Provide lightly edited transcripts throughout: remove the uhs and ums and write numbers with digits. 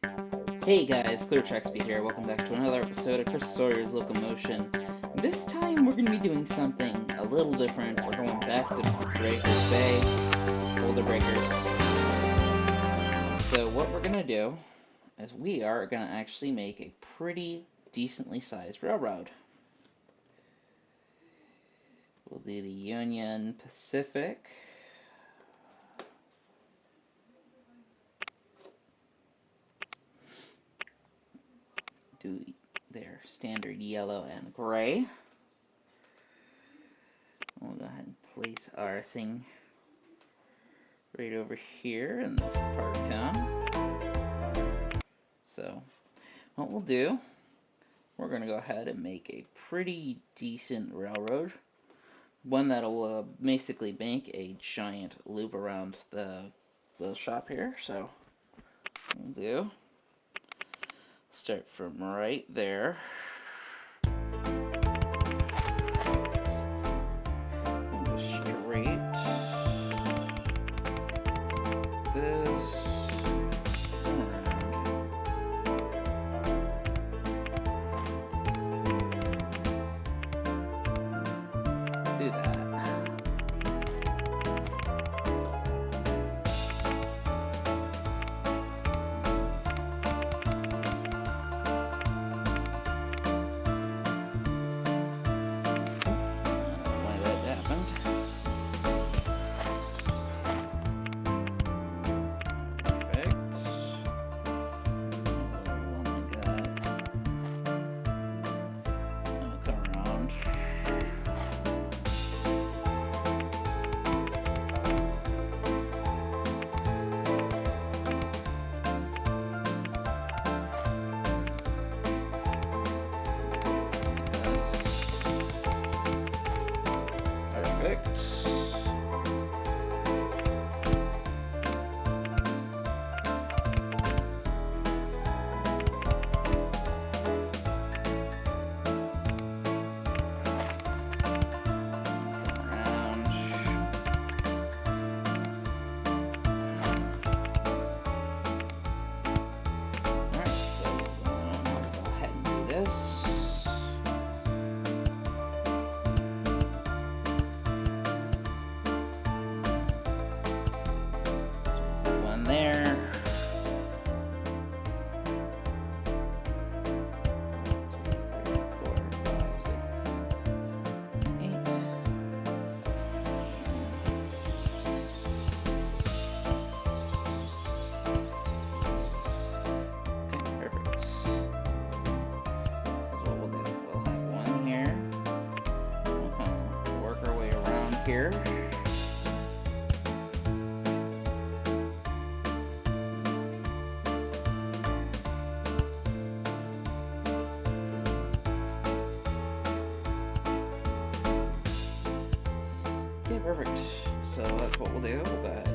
Hey guys, ClearTrackSpeed here. Welcome back to another episode of Chris Sawyer's Locomotion. This time we're going to be doing something a little different. We're going back to Breakers Bay, Boulder Breakers. So what we're going to do is we are going to actually make a pretty decently sized railroad. We'll do the Union Pacific. Do their standard yellow and gray. We'll go ahead and place our thing right over here in this part of town. So what we'll do, we're going to go ahead and make a pretty decent railroad. One that'll basically make a giant loop around the shop here. So we'll do, start from right there. And go straight. This. Do that. Here. Okay, perfect. So that's what we'll do. We'll go ahead.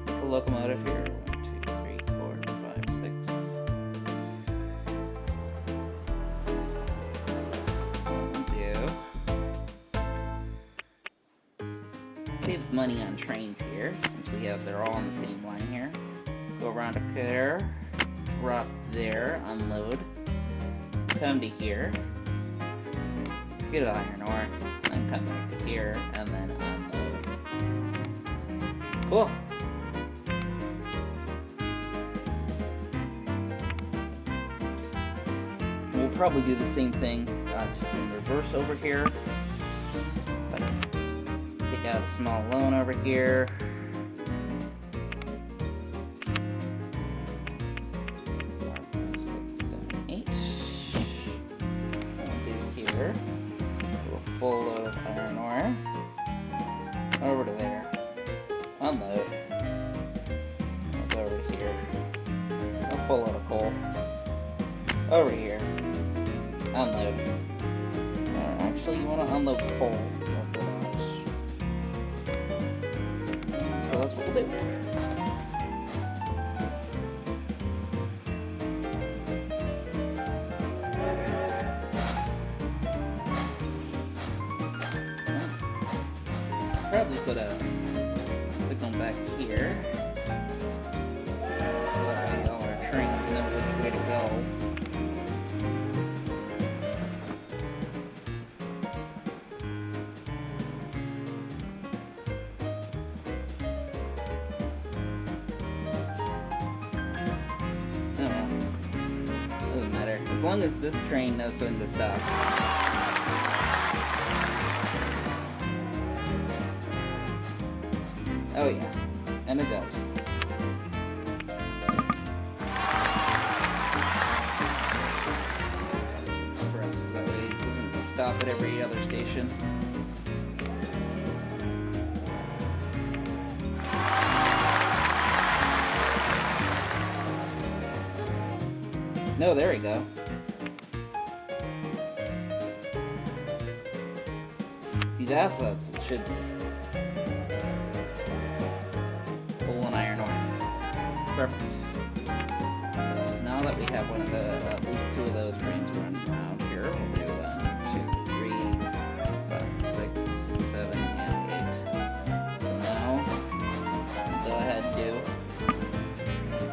Put the locomotive here. 1, 2, 3, 4, 5, 6. Save money on trains here, since they're all on the same line here. Go around up there, drop there, unload, come to here, get an iron ore, then come back to here, and then unload. Cool. We'll probably do the same thing, just in reverse over here. Got a small loan over here. 5, 6, 7, 8. We'll do here. Do a full load of iron ore. Over to there. Unload. We'll go over to here. A full load of coal. Over here. Unload. Actually, you want to unload coal. So that's what we'll do. Probably put a signal back here so that way all our trains As long as this train knows when to stop. Oh yeah, and it does. Express, that way it doesn't stop at every other station. No, there we go. See, that's what it should be. Coal and iron ore. Perfect. So now that we have one of the, at least two of those trains running around here, we'll do 1, 2, 3, 4, 5, 6, 7, and 8. So now, we'll go ahead and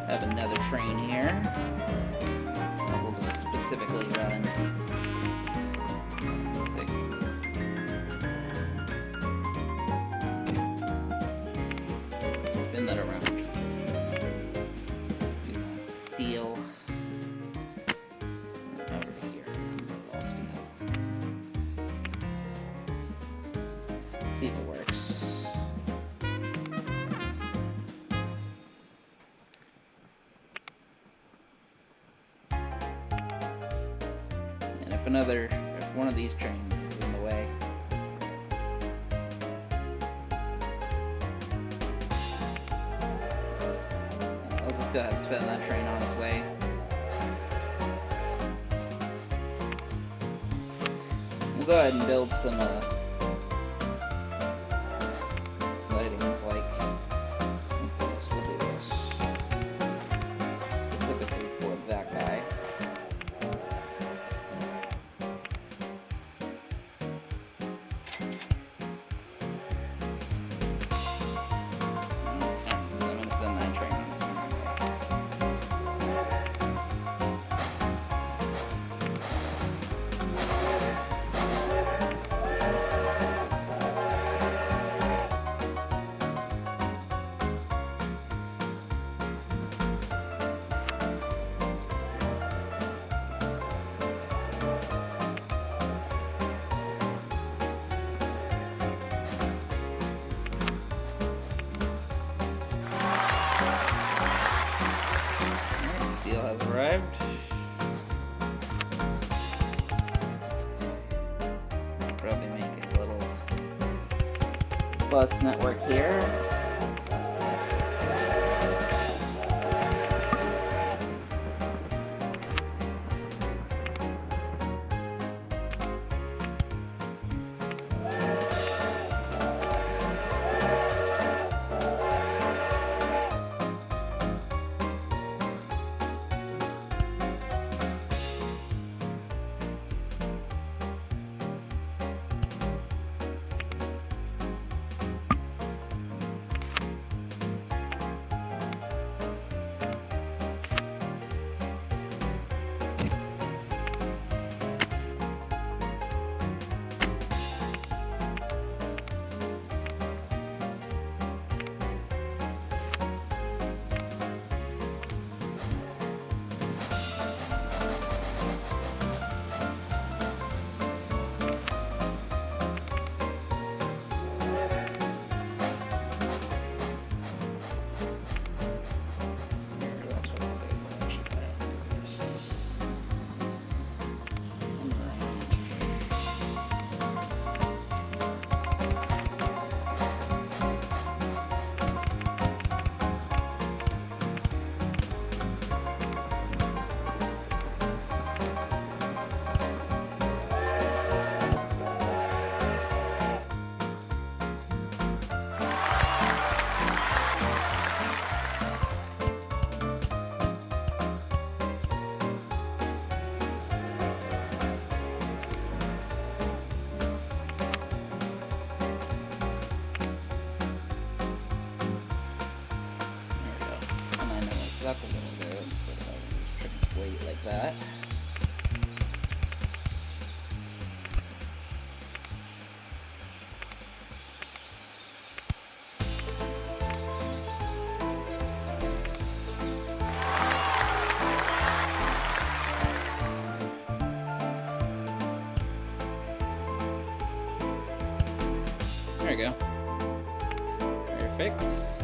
have another train here. We'll just specifically run 6. Spin that around. Do steel over to here. All steel. See if it works. And if one of these trains is in the way, I'll just go ahead and spin that train on its way. We'll go ahead and build some sidings like this. We'll do this specifically for that guy. So I'm going to send that train on its way. Alright, steel has arrived. Probably make a little bus network here. That's what I'll do. Actually, I'll do this. Exactly what I'll do instead of having these trains wait like that. Perfect.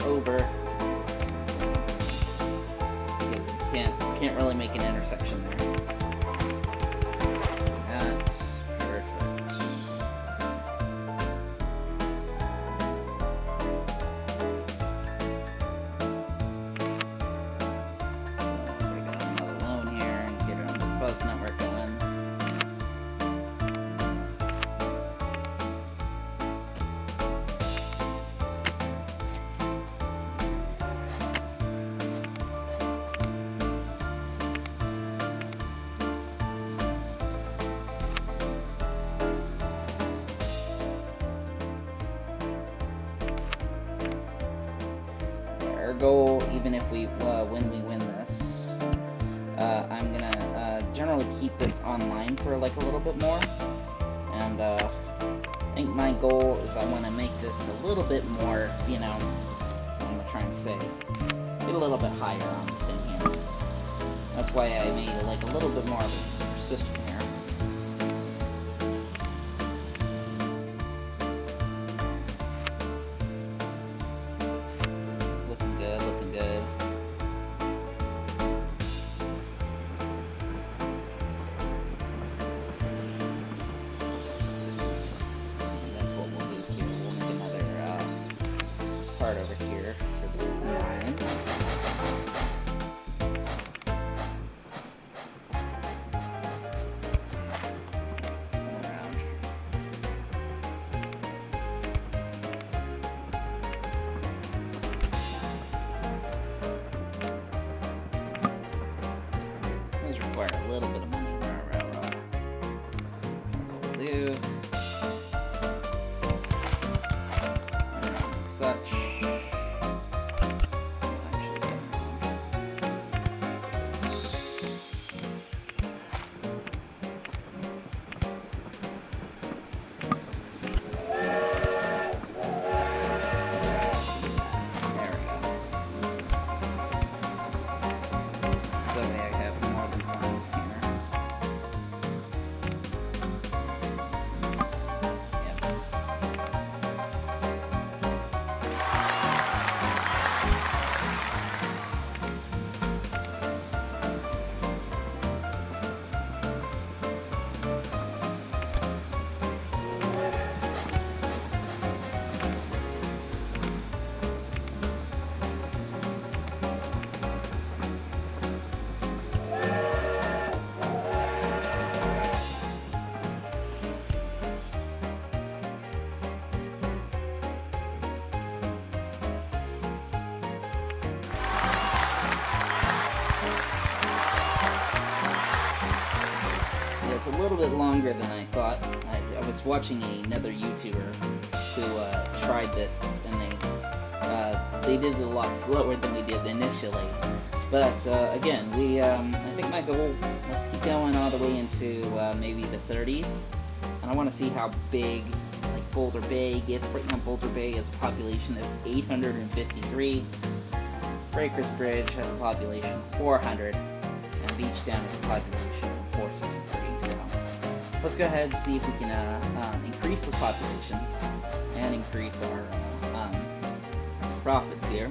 Over, because you can't really make an intersection there. That's perfect. So take out another loan here and get our bus network going. Our goal, even if we when we win this, I'm gonna generally keep this online for like a little bit more, and I think my goal is I want to make this a little bit more, you know, what am I trying to say? Get a little bit higher on the thing here. That's why I made it like a little bit more of a system here. Over here for the lines. Around. Those require a little bit of money. That's what we'll do. Around like such. It's a little bit longer than I thought. I was watching another YouTuber who tried this, and they did it a lot slower than we did initially. But again, I think my goal, let's keep going all the way into maybe the 30s, and I want to see how big like Boulder Bay gets. Right now, Boulder Bay has a population of 853. Breakers Bridge has a population of 400. Beachdown is a population of 463, so let's go ahead and see if we can increase those populations and increase our profits here.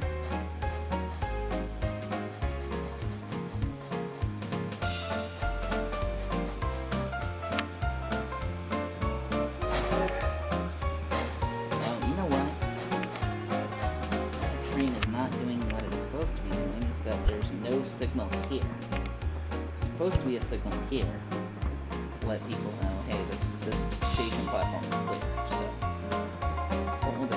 Well, you know what? The train is not doing what it's supposed to be doing, is that there's no signal here. Supposed to be a signal here to let people know, hey, this station platform is clear. So that's what we'll do.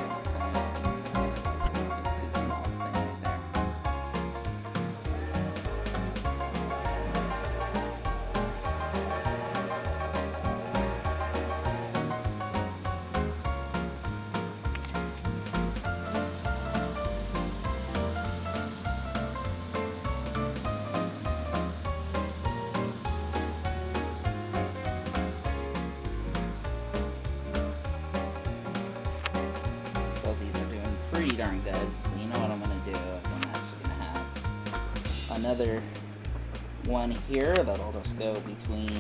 another one here that'll just go between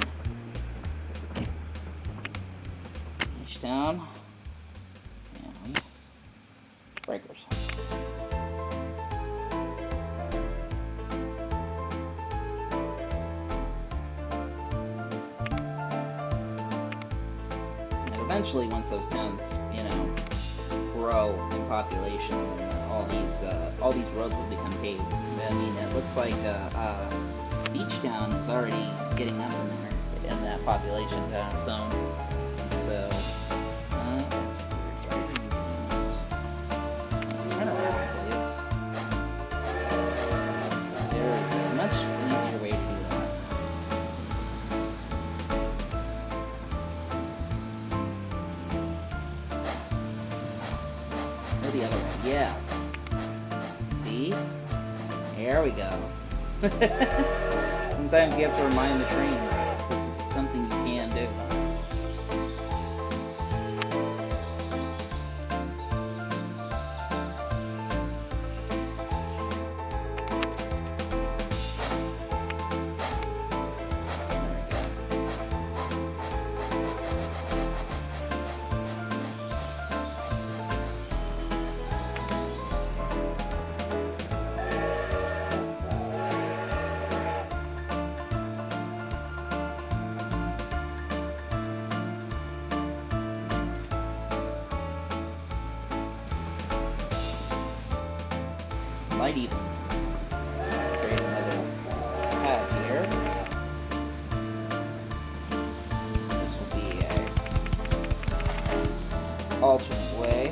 each town and breakers. And eventually, once those towns, grow in population, all these roads will become paved. I mean, it looks like Beach Town is already getting up in there in that population on its own. So, that's weird. Why are you doing that? Turn around, please. There is a much easier way to do that. Or the other way. Yes. See? There we go. Sometimes you have to remind the trains this is something you can do. Might even create another path here. This will be a alternate way.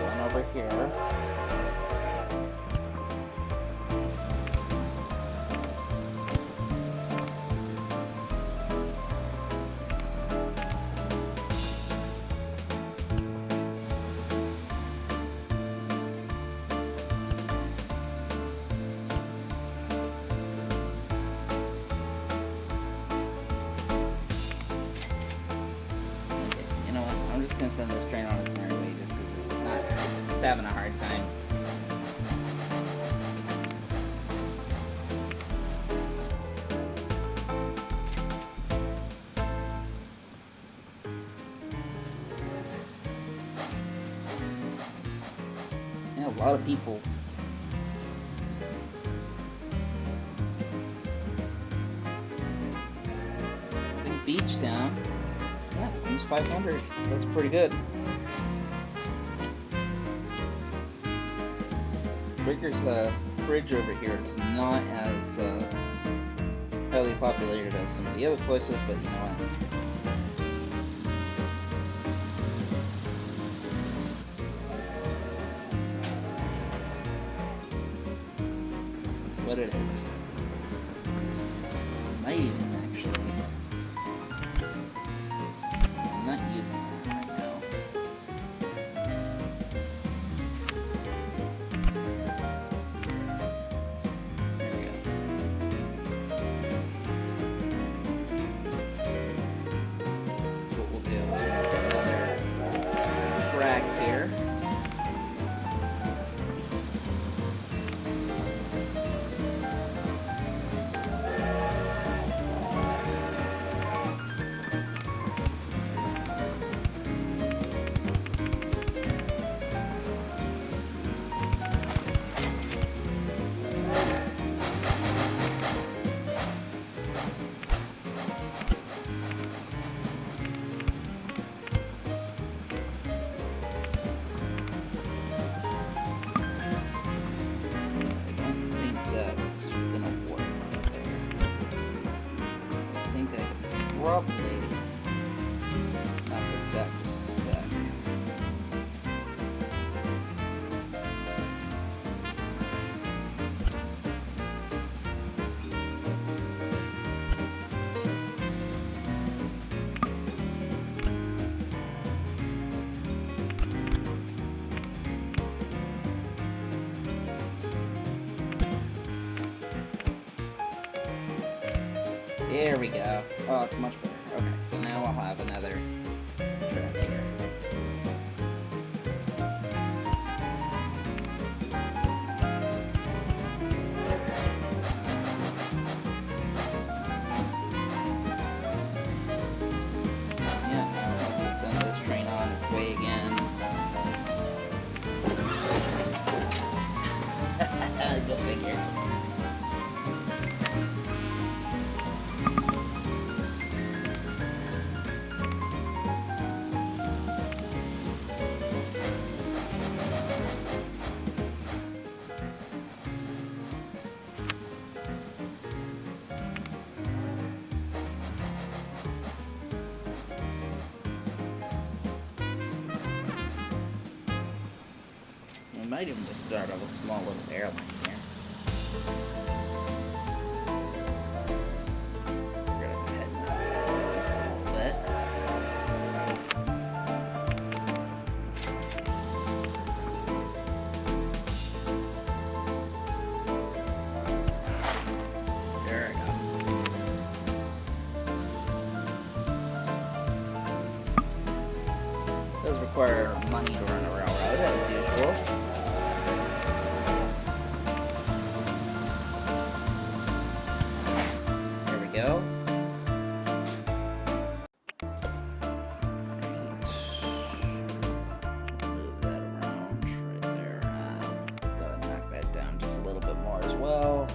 One over here. I'm just gonna send this train on its merry way just because it's having a hard time. Yeah, a lot of people. I think Beach Town. Yeah, it's almost 500. That's pretty good. Breaker's bridge over here is not as highly populated as some of the other places, but you know what? It's what it is. Might even actually. I'm not using that right now. There we go. So what we'll do is we'll put another track here. Probably knock this back just a sec. There we go. Oh, it's much better. Okay, so now I'll have another track here. Yeah, let's send this train on its way again. Go figure. We might even just start off a small little airline here. We're gonna go ahead and knock that down just a little bit. There we go. Does require money to run a railroad, as usual. There we go. Move that around right there. Go ahead and knock that down just a little bit more as well.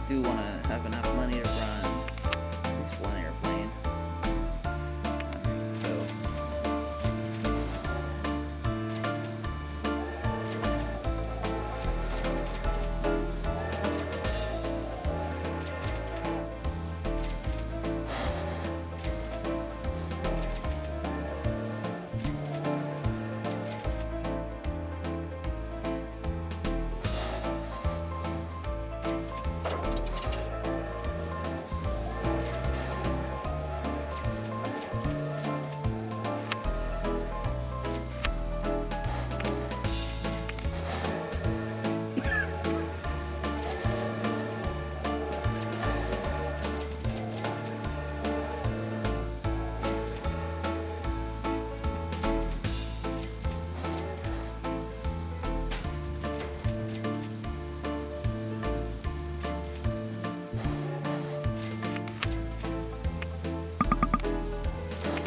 Do want to have enough money to run at least one airplane. Alright, so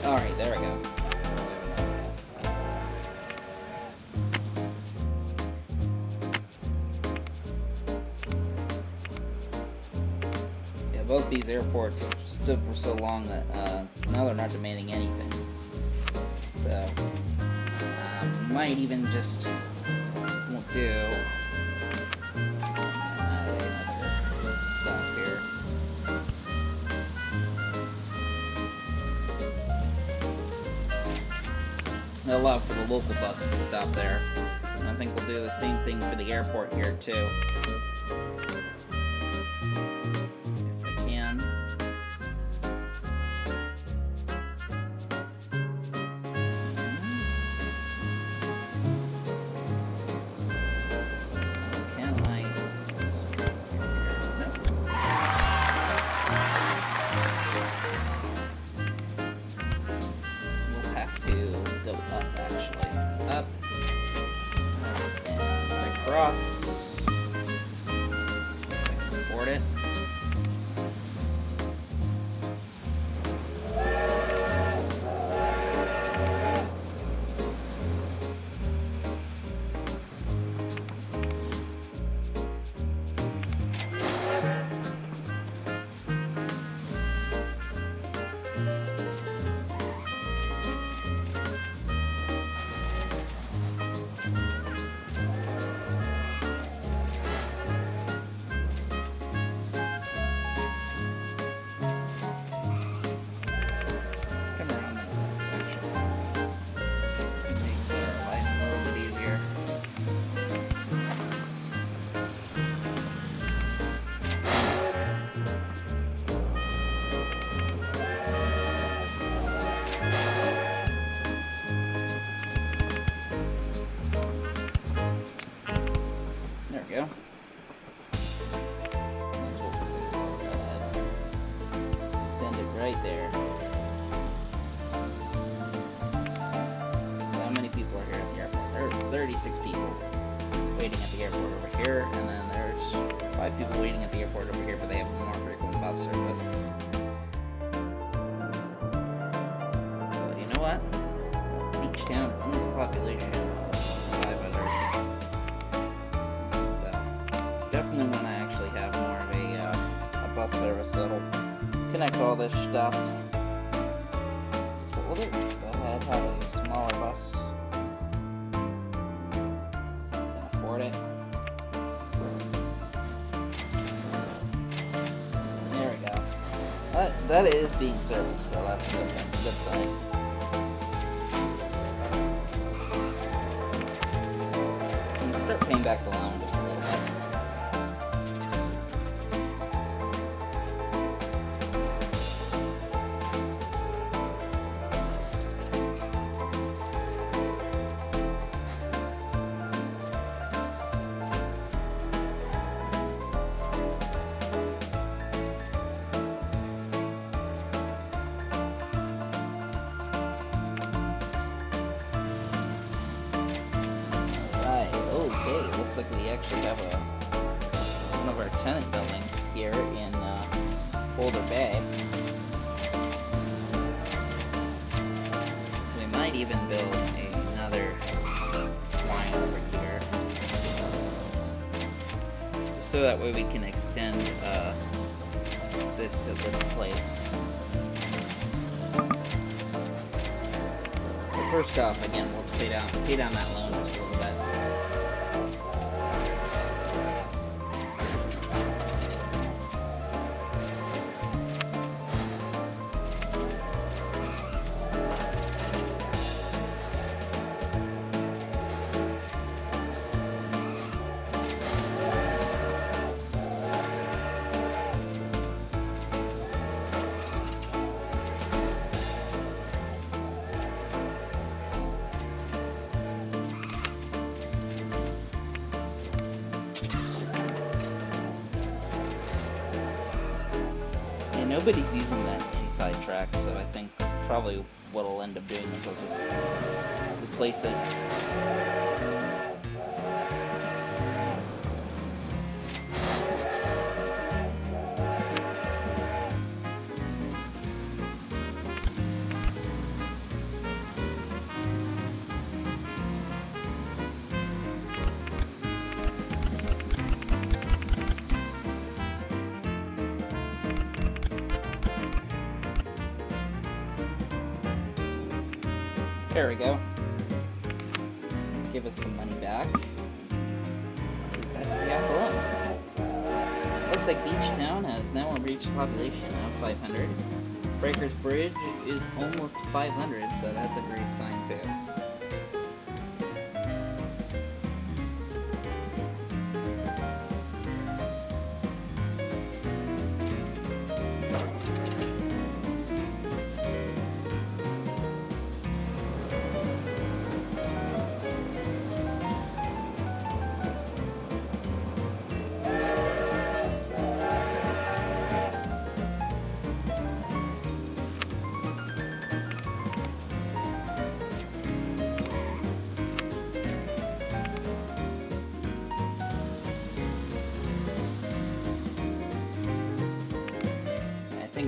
alright, there we go. Yeah, both these airports have stood for so long that now they're not demanding anything. So, might even just won't do another stop here. They'll allow for the local bus to stop there. And I think we'll do the same thing for the airport here too. If I can. Can I? No. We'll have to go up actually. Up. And across. If I can afford it. go. Might as well take a look ahead and extend it right there. So how many people are here at the airport? There's 36 people waiting at the airport over here, and then there's 5 people waiting at the airport over here, but they have a more frequent bus service. So you know what? Beach town is almost a population of 500. So definitely want to actually have more of a bus service that'll connect all this stuff. So what we'll do, go ahead, have a smaller bus. Can afford it. There we go. That is being serviced, so that's a good thing, good sign. Start paying back the loan just a little bit. Okay, looks like we actually have one of our tenant buildings here in Boulder Bay. We might even build another line over here, so that way we can extend this to this place. But first off, again, let's pay down that loan just a little bit. Nobody's using that inside track, so I think probably what I'll end up doing is I'll just replace it. There we go. Give us some money back. At least that took half the loan. Looks like Beach Town has now reached a population of 500. Breakers Bridge is almost 500, so that's a great sign too.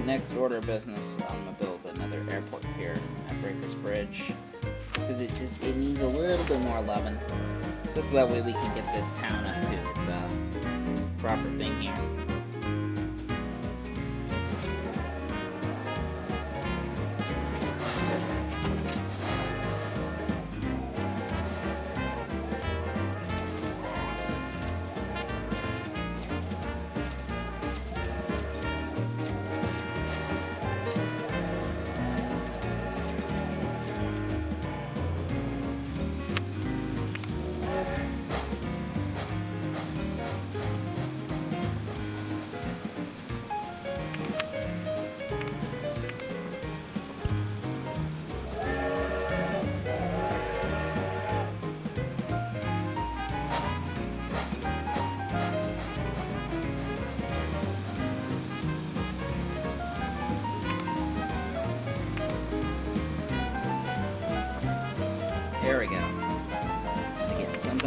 Next order of business, I'm gonna build another airport here at Breakers Bridge, just because it needs a little bit more loving, just so that way we can get this town up to its proper thing here.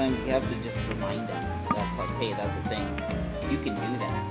sometimes you have to just remind them that's like, hey, that's a thing. You can do that.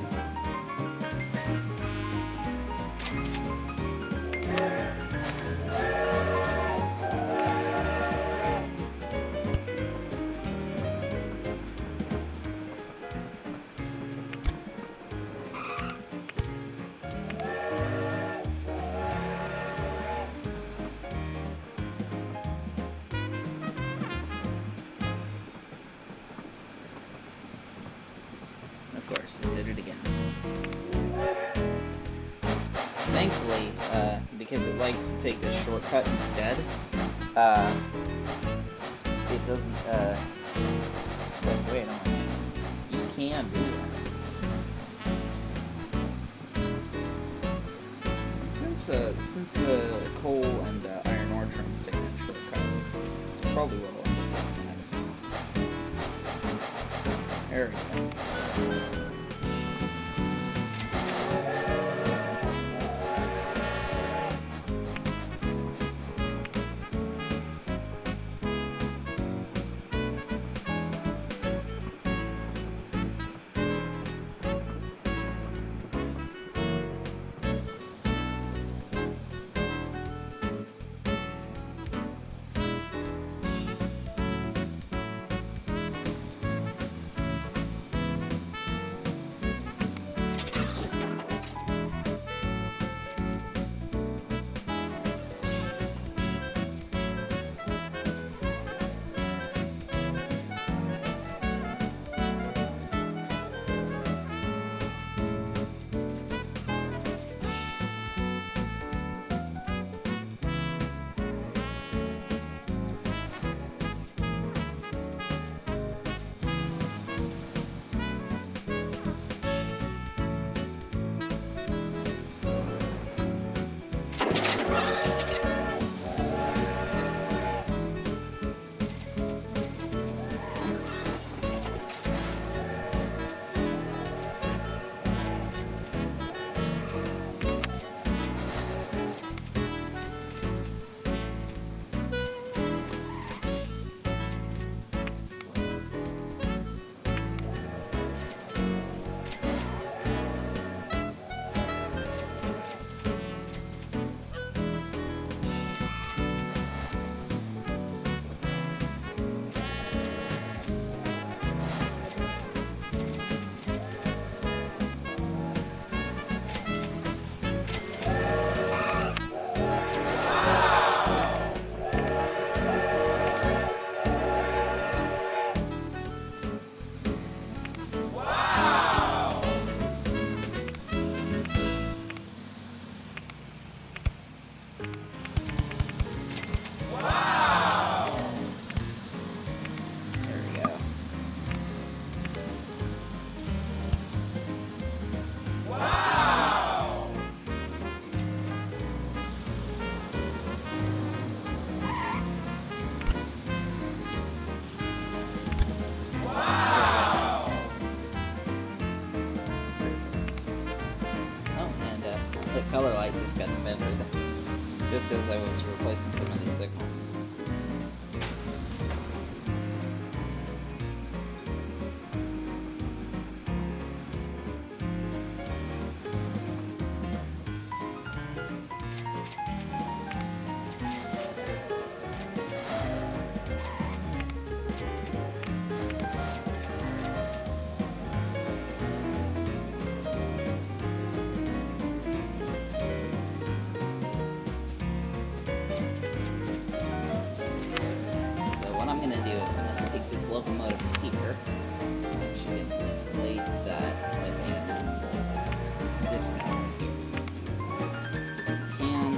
Of course, it did it again. Thankfully, because it likes to take this shortcut instead, it doesn't, it's like, wait a minute, you can do that. Since the coal and iron ore trains take that shortcut, it's probably what I'll end up doing next. There we go. Color light just got invented, just as I was replacing some of these signals. Locomotive here. Actually, replace that with this guy right here. Because I can.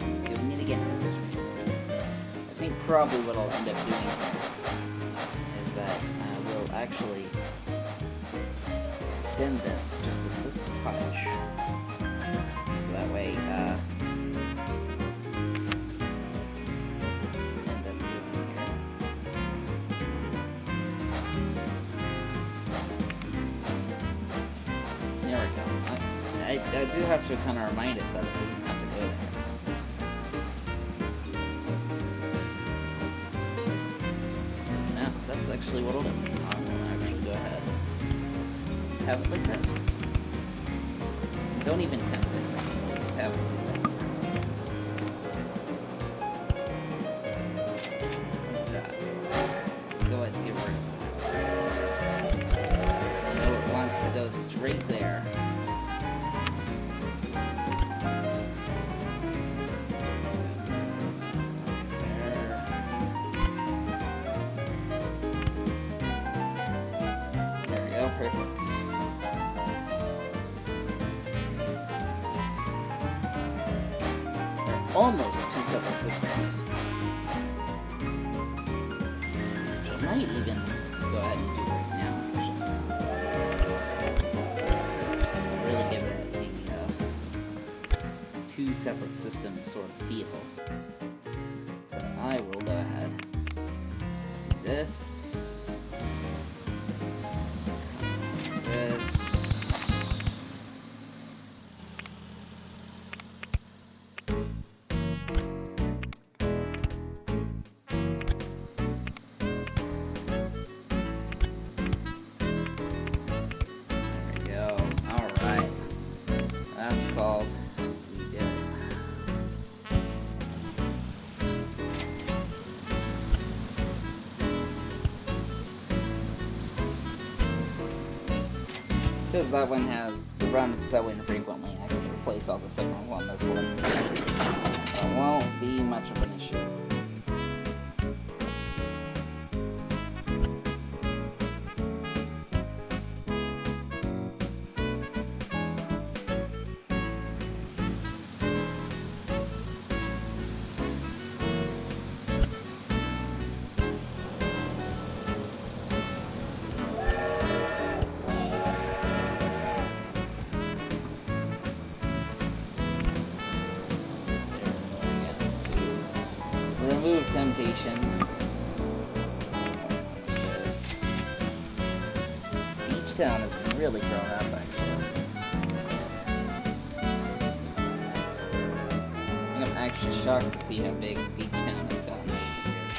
It's doing it again for some reason. I think probably what I'll end up doing here is that we'll actually extend this just a touch. So that way, end up doing here. There we go. I I do have to kind of remind it that it doesn't have to go there. So now, that's actually what I'll do. I'm going to actually go ahead and have it like this. Don't even tempt it. We'll just have it do that. Oh god. Go ahead and get rid of it. I know it wants to go straight there. There we go, perfect. They're almost two separate systems. Which I might even go ahead and do right now, actually. So really give it the two separate systems sort of feel. So I will go ahead. Let's do this. This. That's called We Did It. Because that one runs so infrequently, I can replace all the signals on this one. It won't be much of an issue. Remove temptation. Beach Town has really grown up, actually. I'm actually shocked to see how big Beach Town has gotten over the years.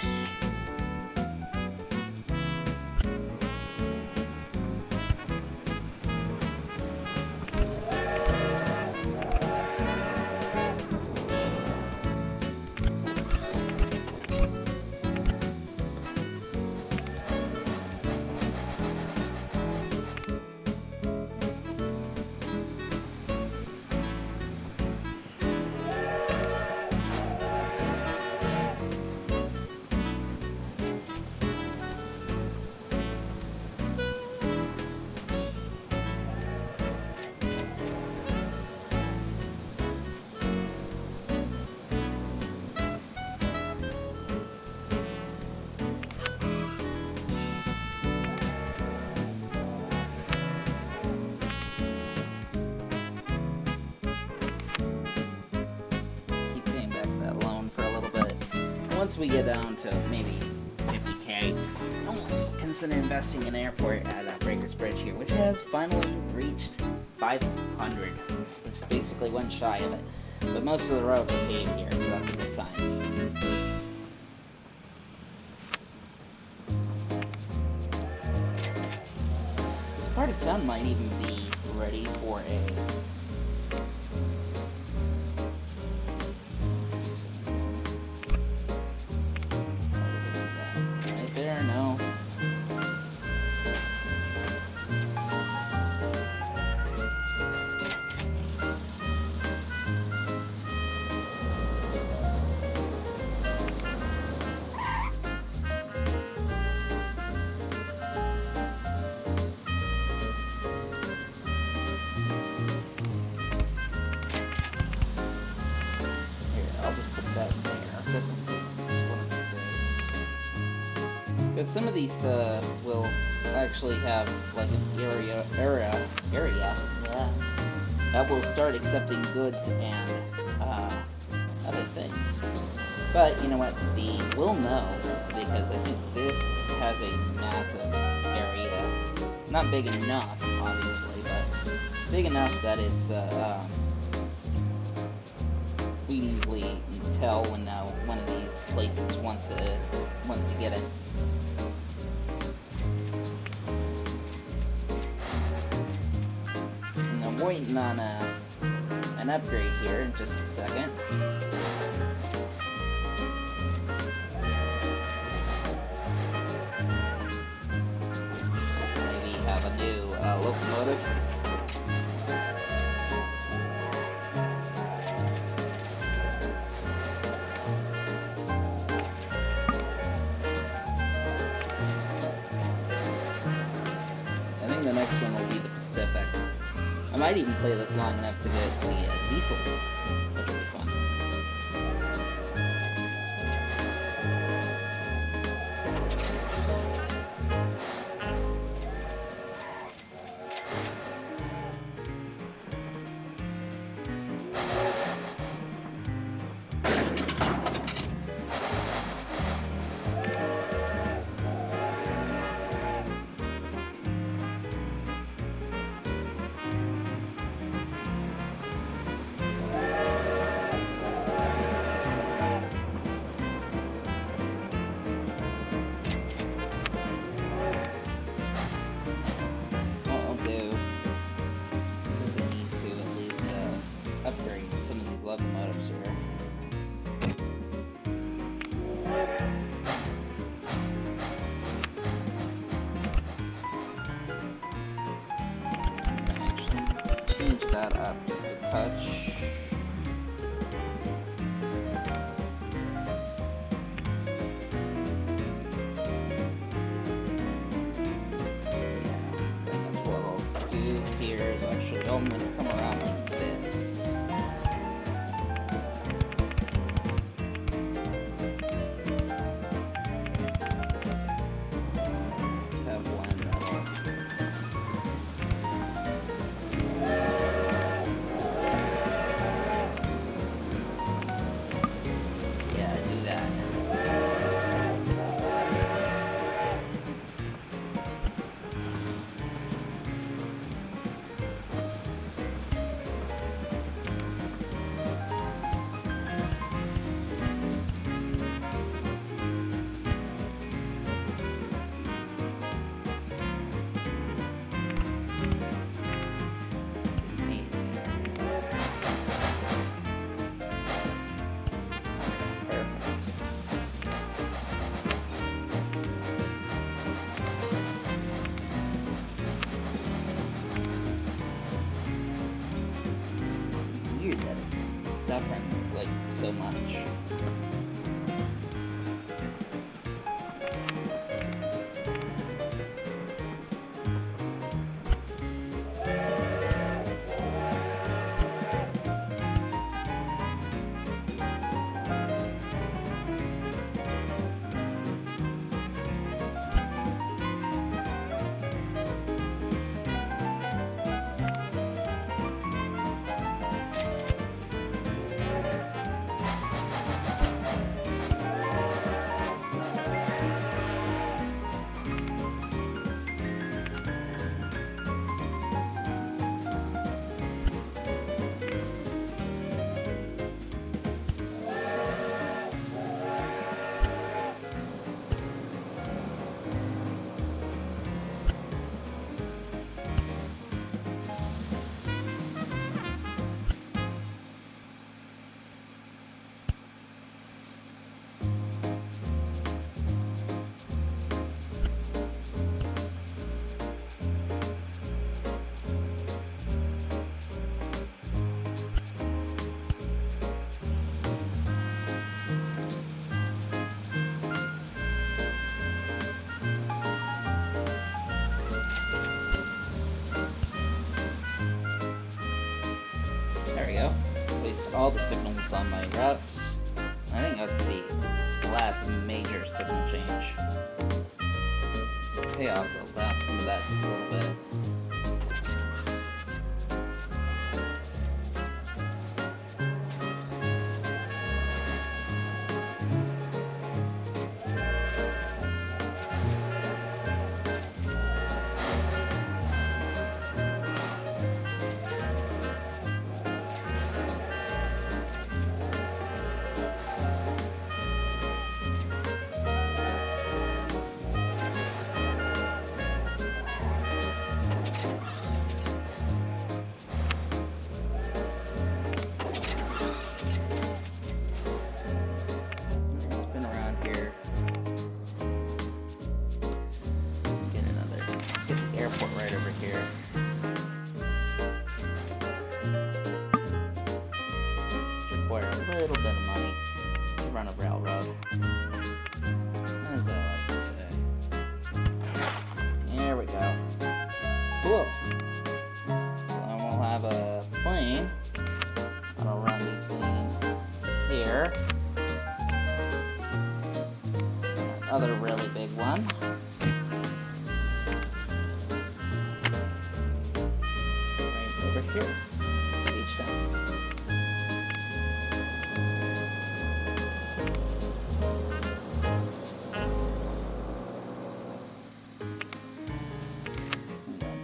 Once we get down to maybe 50K, I'll consider investing in an airport at Breakers Bridge here, which has finally reached 500. It's basically one shy of it. But most of the roads are paved here, so that's a good sign. This part of town might even be ready for a... Right there, no. Just in case, one of these days. Because some of these will actually have like an area that will start accepting goods and other things. But you know what? We'll know because I think this has a massive area. Not big enough, obviously, but big enough that it's we can easily tell when one of these places wants to get it. And I'm waiting on an upgrade here in just a second. Maybe have a new locomotive. I think the next one will be the Pacific. I might even play this long enough to get the diesels, which will be fun. Upgrade some of these locomotives here. Actually, change that up just a touch. Yeah, I think that's what I'll do here is actually, I'm going to come around like this. Suffering like so much. There we go. Placed all the signals on my routes. I think that's the last major signal change. So chaos will lap some of that just a little bit. here. Another really big one. Right over here. Beach down.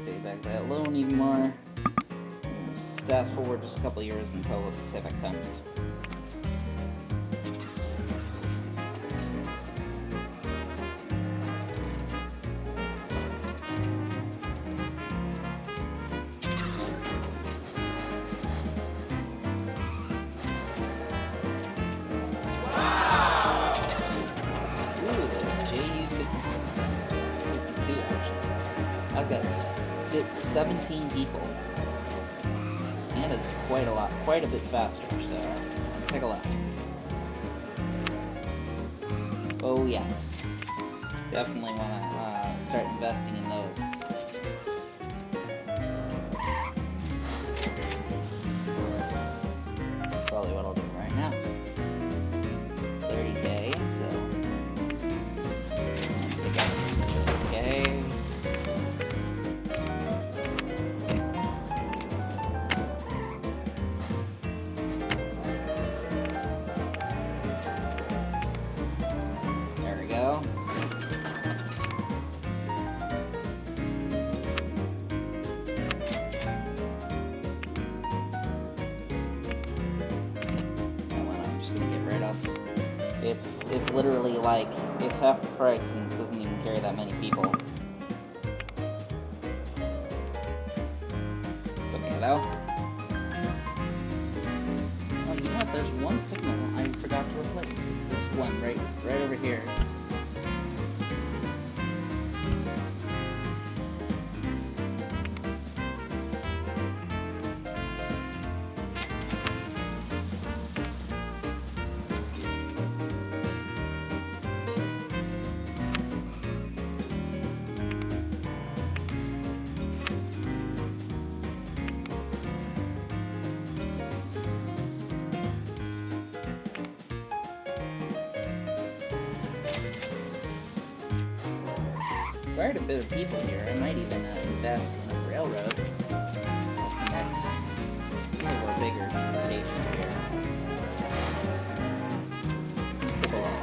Piggyback that loan even more. Fast forward just a couple years until the Pacific comes. Ooh, the JU-52 actually. I've got 17 people. And it's quite a bit faster, so let's take a look. Oh yes. Definitely want to start investing in those. That's probably what I'll do right now. 30K, so take out 30K. There we go. It's literally like, it's half the price and it doesn't even carry that many people. It's okay though. Oh, you know what? There's one signal I forgot to replace. It's this one right over here. Quite a bit of people here. I might even invest in a railroad to connect some of our bigger stations here. Let's take a look.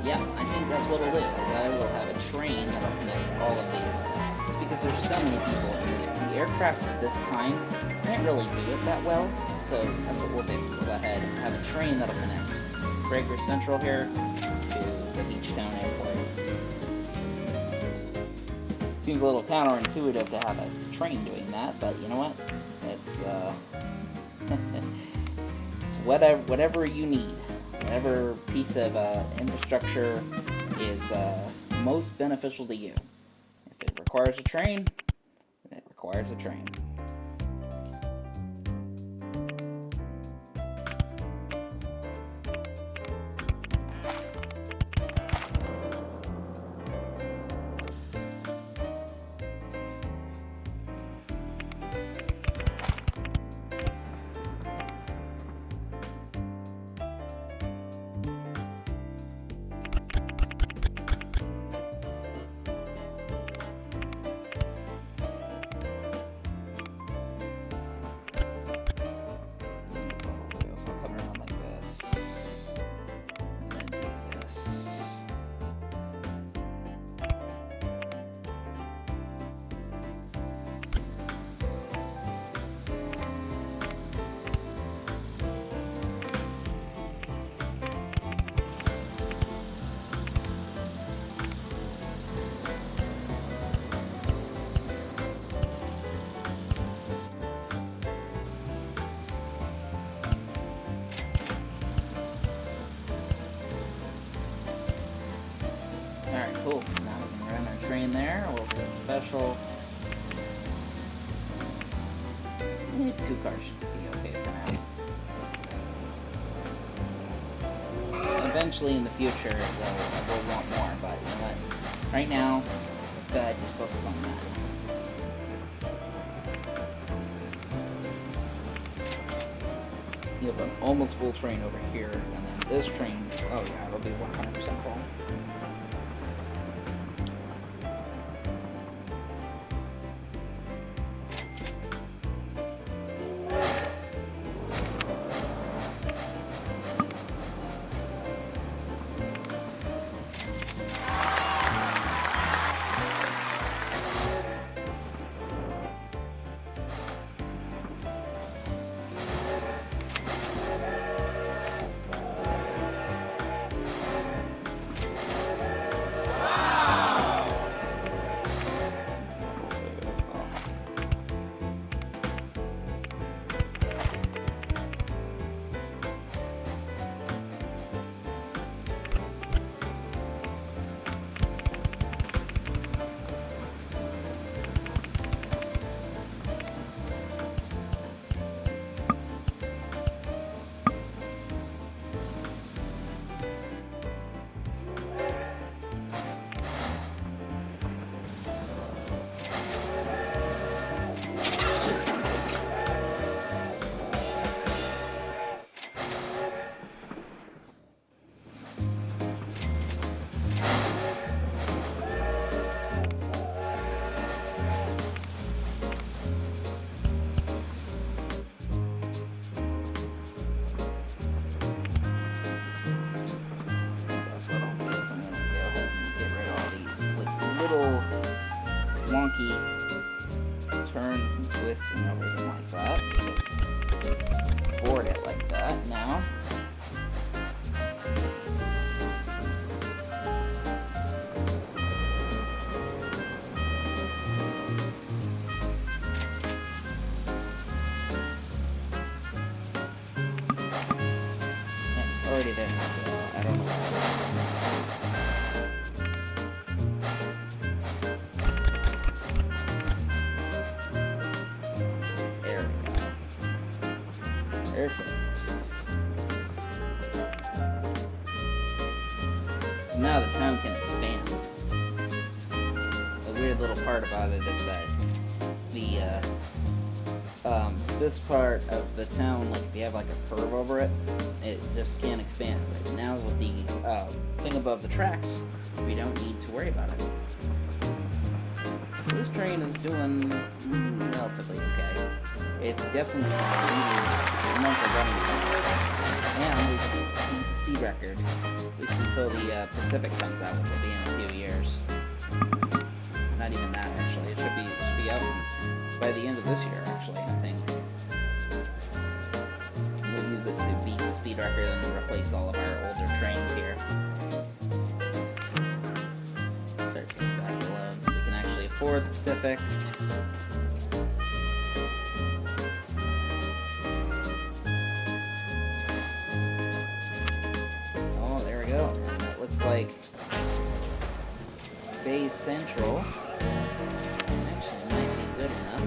Yeah, I think that's what I'll do, is I will have a train that'll connect all of these. It's because there's so many people, and the aircraft at this time can't really do it that well, so that's what we'll do. We'll go ahead and have a train that'll connect Breaker Central here to the Beachtown Airport. Seems a little counterintuitive to have a train doing that, but you know what? It's it's whatever you need. Whatever piece of infrastructure is most beneficial to you. If it requires a train, it requires a train. Alright, cool. Now we can run our train there. We'll do a special. I think 2 cars should be okay for now. Eventually in the future, we'll want more, but you know what? Right now, let's go ahead and just focus on that. You have an almost full train over here, and then this train, oh yeah, it'll be 100% full. Wonky turns and twists and everything like that, because board it like that now. And it's already there, so I don't know what now the town can expand. The weird little part about it is that this part of the town, like if you have like a curve over it, it just can't expand. But now with the thing above the tracks, we don't need to worry about it. So this train is doing relatively okay. It's definitely beating its monthly running times. And we just beat the speed record. At least until the Pacific comes out, which will be in a few years. Not even that, actually. It should be out by the end of this year, actually, I think. We'll use it to beat the speed record and replace all of our older trains here. Start getting back to load so we can actually afford the Pacific. Oh, there we go. And it looks like Bay Central actually might be good enough.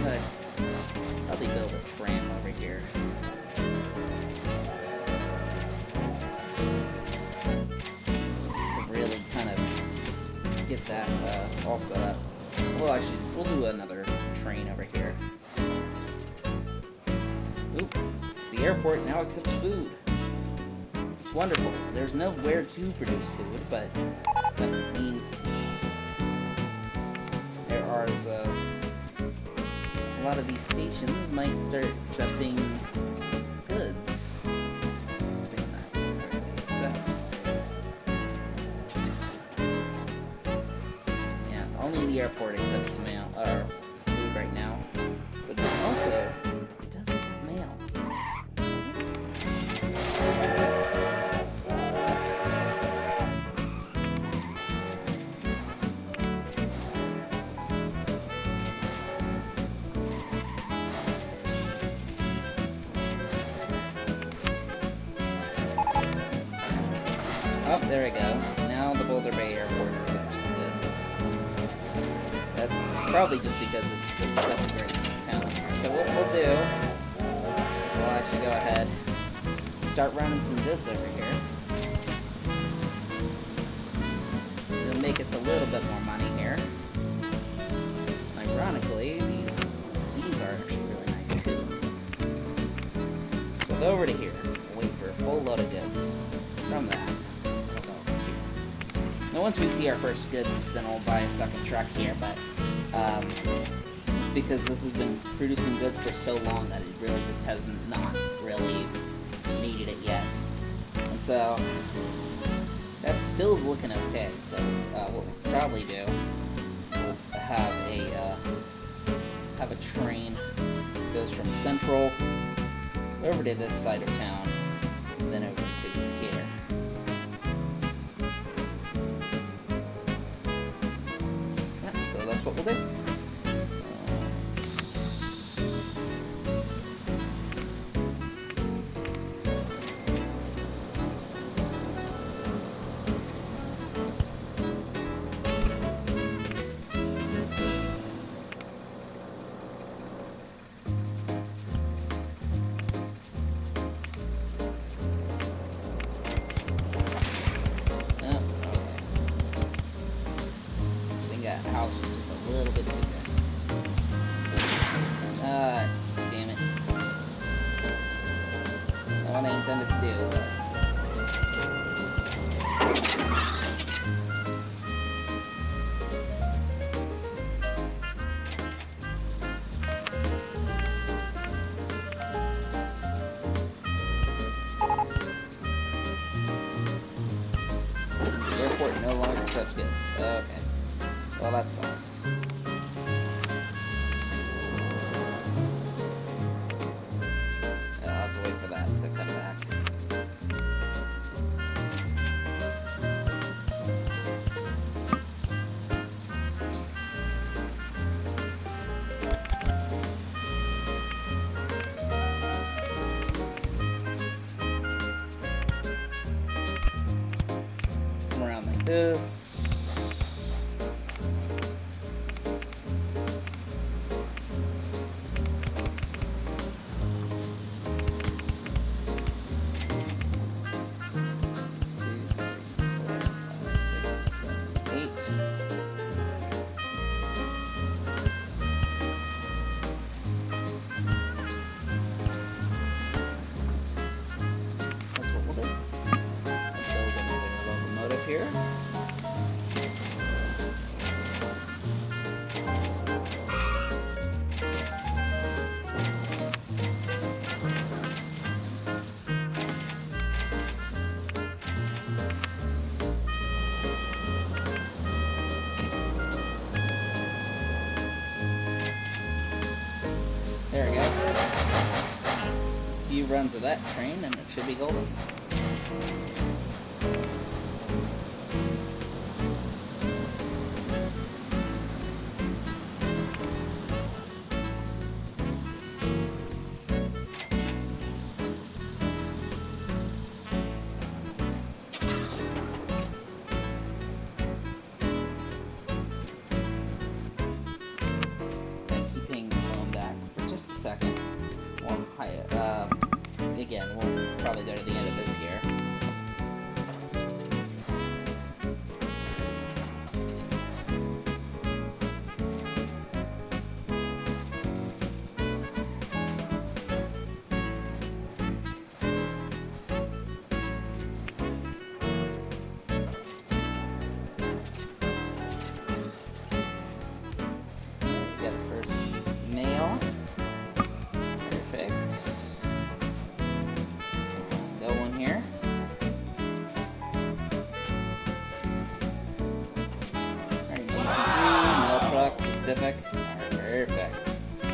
Let's probably build a tram over here. Just to really kind of get that all set up. Well, actually, we'll do another train over here. Oop, the airport now accepts food. It's wonderful. There's nowhere to produce food, but that means there are a lot of these stations might start accepting goods. Expand that so it accepts. Yeah, only the airport accepts mail or food right now. But also, it does accept mail. Oh, there we go. Now the Boulder Bay Airport accepts goods. That's probably just because it's such a great town here. So what we'll do is we'll actually go ahead and start running some goods over here. It'll make us a little bit more money here. Ironically, these are actually really nice too. go over to here. We'll wait for a full load of goods from that. We'll go over here. Now once we see our first goods, then we'll buy a second truck here, but it's because this has been producing goods for so long that it really just has not really needed it yet. And so that's still looking okay. So what we'll probably do, we'll have a train that goes from Central over to this side of town, and then over to here. Yeah, so that's what we'll do. House was just a little bit too good. Damn it. Not what I intended to do, but... The airport no longer accepts goods. Okay. Well, that sucks. I'll have to wait for that to come back. Come around like this. Here. There we go. A few runs of that train and it should be golden. Second. Again, we'll probably go to the end of this here. We got the first mail. Pacific. Perfect. So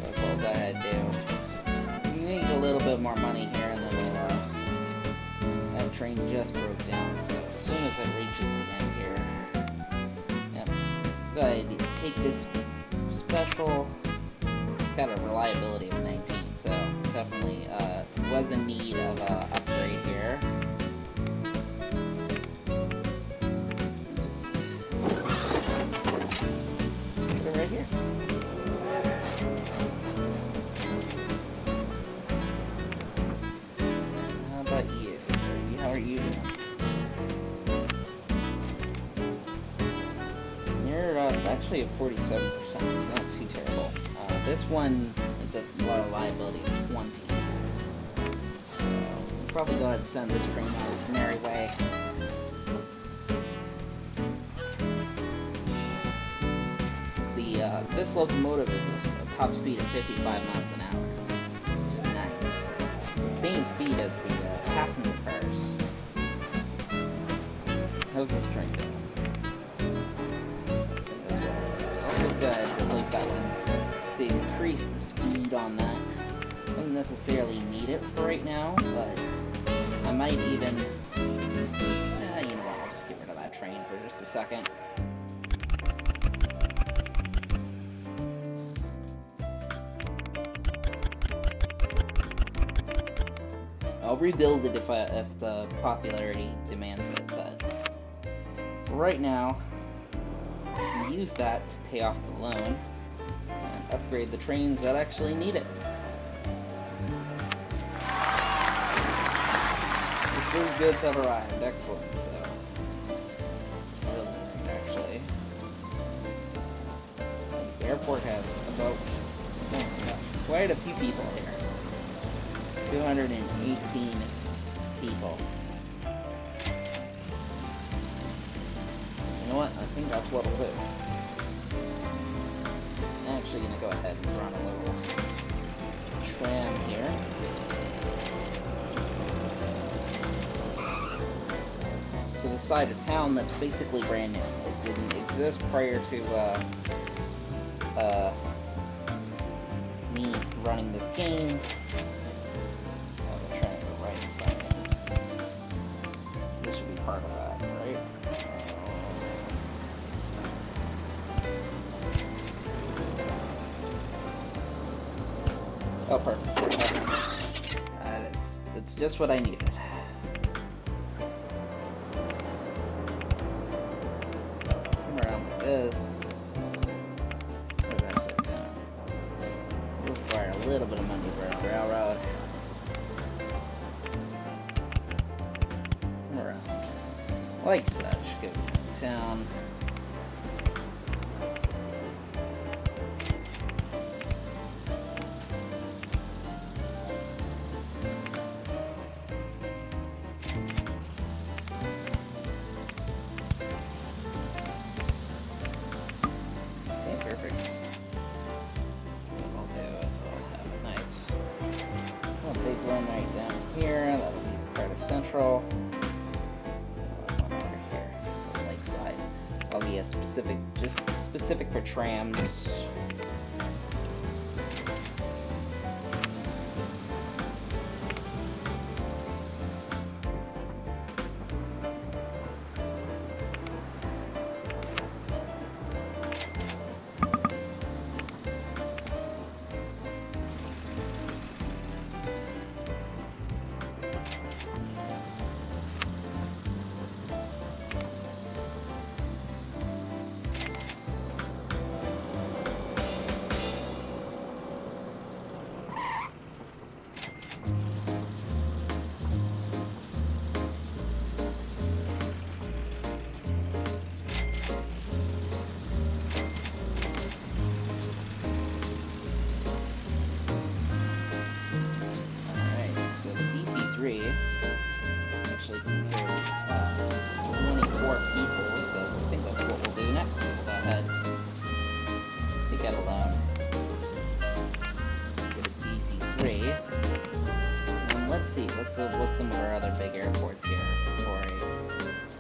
that's what we'll go ahead and do. We need a little bit more money here, and then we'll, that train just broke down, so as soon as it reaches the end here, yep, go ahead and take this special. It's got a reliability of 19, so definitely was in need of an upgrade here. Right here. How about you? How are you doing? You're actually at 47%. It's not too terrible. This one is a reliability of 20. So we'll probably go ahead and send this train on its merry way. This locomotive is a top speed of 55 miles an hour, which is nice. It's the same speed as the passenger cars. How's this train doing? I think that's what I'll just go ahead and replace that one. Just to increase the speed on that. I don't necessarily need it for right now, but I might even... you know what, I'll just get rid of that train for just a second. I'll rebuild it if the popularity demands it, but for right now, I can use that to pay off the loan and upgrade the trains that actually need it. The first goods have arrived. Excellent. So it's really great, actually. The airport has about quite a few people here. 218 people. You know what? I think that's what we'll do. I'm actually going to go ahead and run a little tram here. To the side of town that's basically brand new. It didn't exist prior to me running this game. Part of that, right? Oh, perfect. Okay. That's just what I needed. Come around with this. What does that set down? We'll require a little bit of money for a railroad. Come around. Like such. Go downtown. Central. One over here, Lakeside. I'll be just specific for trams. Actually can carry 24 people, so I think that's what we'll do next. We'll go ahead, take out a loan, get a DC-3, and let's see, what's some of our other big airports here before I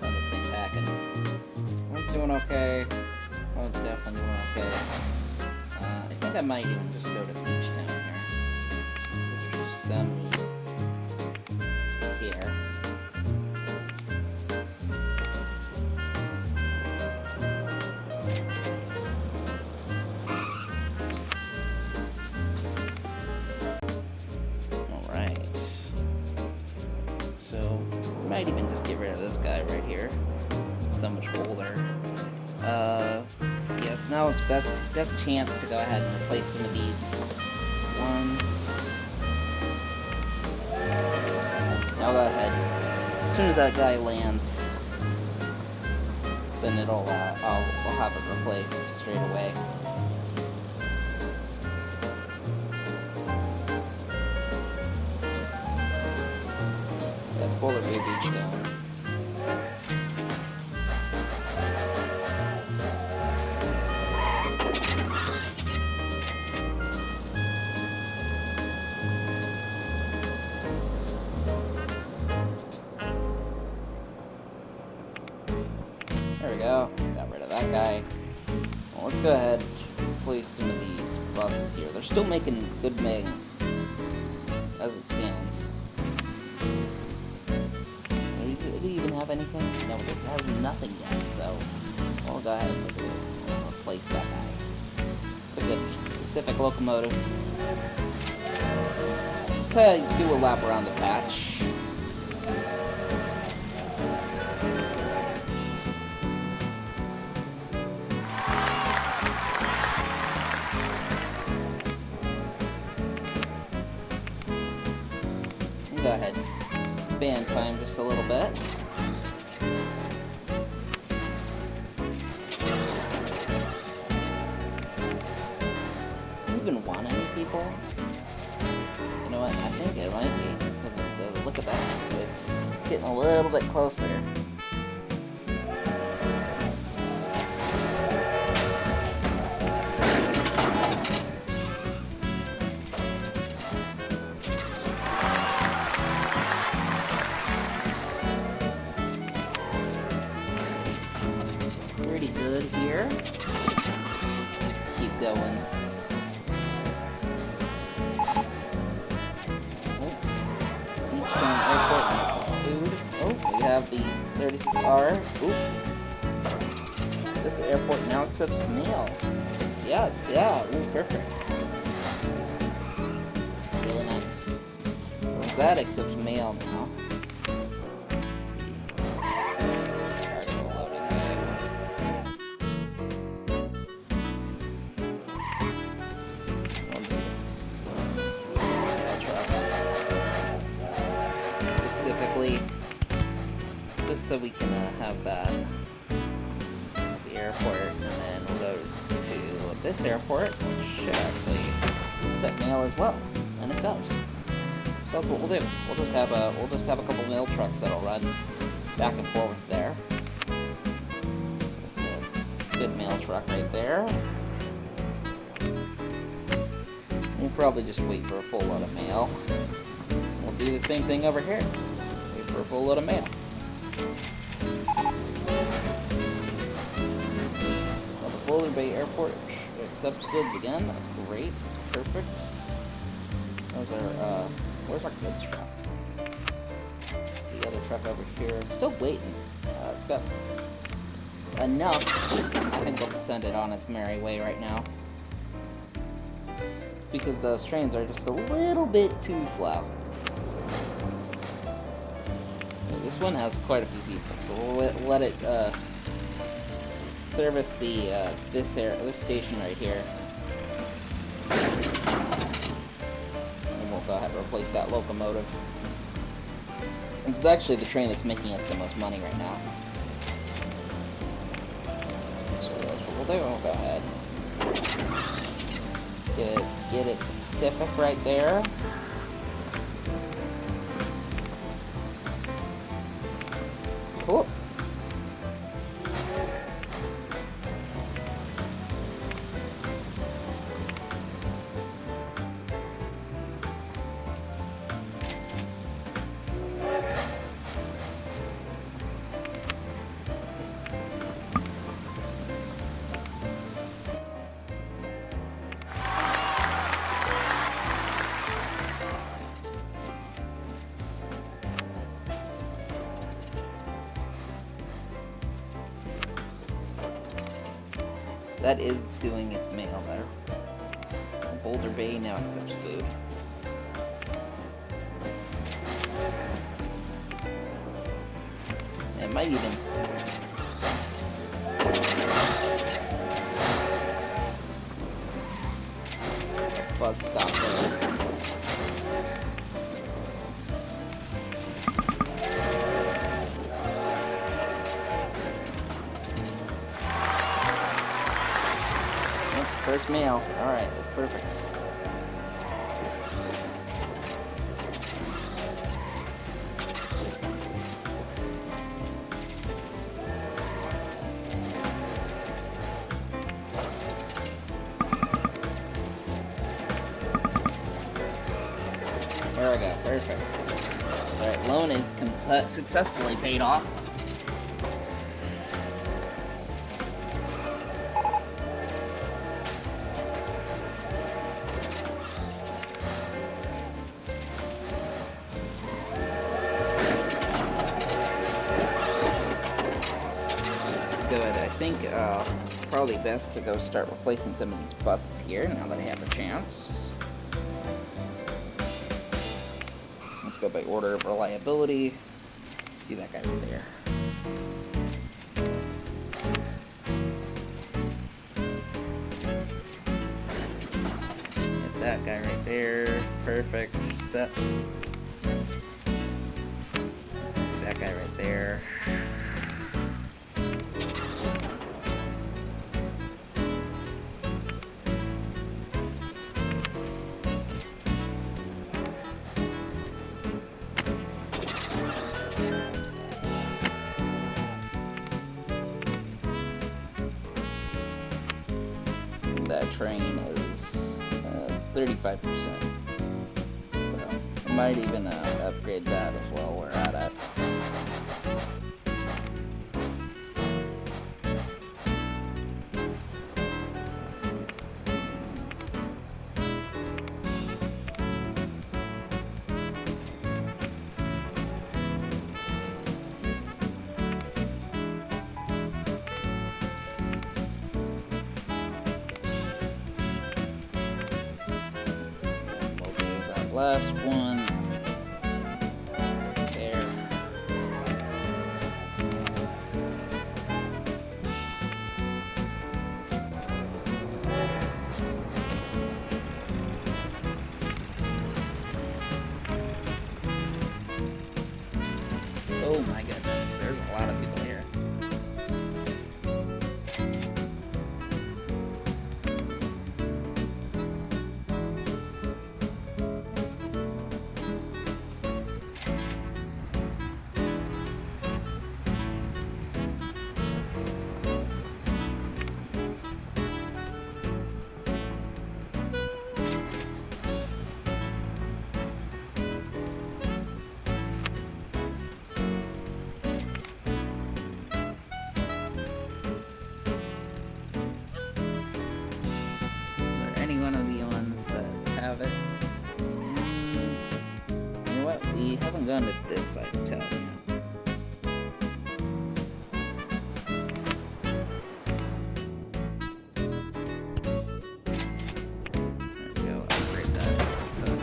send this thing packing. One's doing okay, one's definitely doing okay. I think I might even just go to Beach down here. There's just so many here. Might even just get rid of this guy right here. It's so much older. Yes, now it's best chance to go ahead and replace some of these ones. I'll go ahead. As soon as that guy lands, then I'll have it replaced straight away. Boulder Bay Beach down. There we go. Got rid of that guy. Well, let's go ahead and replace some of these buses here. They're still making good mail as it stands. Did it even have anything? No, this has nothing yet, so we'll go ahead and replace that guy. The good Pacific locomotive. So do a lap around the patch. And go ahead and span time just a little bit. Does it even want any people? You know what? I think it might be, because look at that. It's getting a little bit closer. Pretty good here. Keep going. Airport and food. Oh, we have the 36R. Oop. This airport now accepts mail. Yes, yeah. Ooh, perfect. Really nice. So that accepts mail now. Let's see. Cargo loading mail truck. Specifically, just so we can have that at the airport, and then we'll go to this airport, which should actually accept mail as well, and it does. So that's what we'll do. We'll just have a couple mail trucks that'll run back and forth there. Good mail truck right there. We'll probably just wait for a full load of mail. We'll do the same thing over here. Wait for a full load of mail. Well, the Boulder Bay Airport accepts goods again. That's great. That's perfect. Those are, where's our goods truck? It's the other truck over here. It's still waiting. It's got enough. I think we'll just send it on its merry way right now. Because those trains are just a little bit too slow. This one has quite a few people, so we'll let it service the this station right here. And we'll go ahead and replace that locomotive. This is actually the train that's making us the most money right now. So that's what we'll do. We'll go ahead. Get it Pacific right there. Cool. That is doing its mail there. Boulder Bay now accepts food. It might even... bus stop there. First mail. Alright, that's perfect. There we go. Perfect. Alright, loan is successfully paid off. Good. I think probably best to go start replacing some of these buses here now that I have a chance. Let's go by order of reliability. Do that guy right there. Hit that guy right there. Perfect. Set. That guy right there. That train is it's 35%. So I might even upgrade that as well. We're at it. Last one there. Oh my goodness, there's a lot of people here. Have it. You know what? We haven't gone to this side of town yet. There we go. Upgrade that. Let's touch.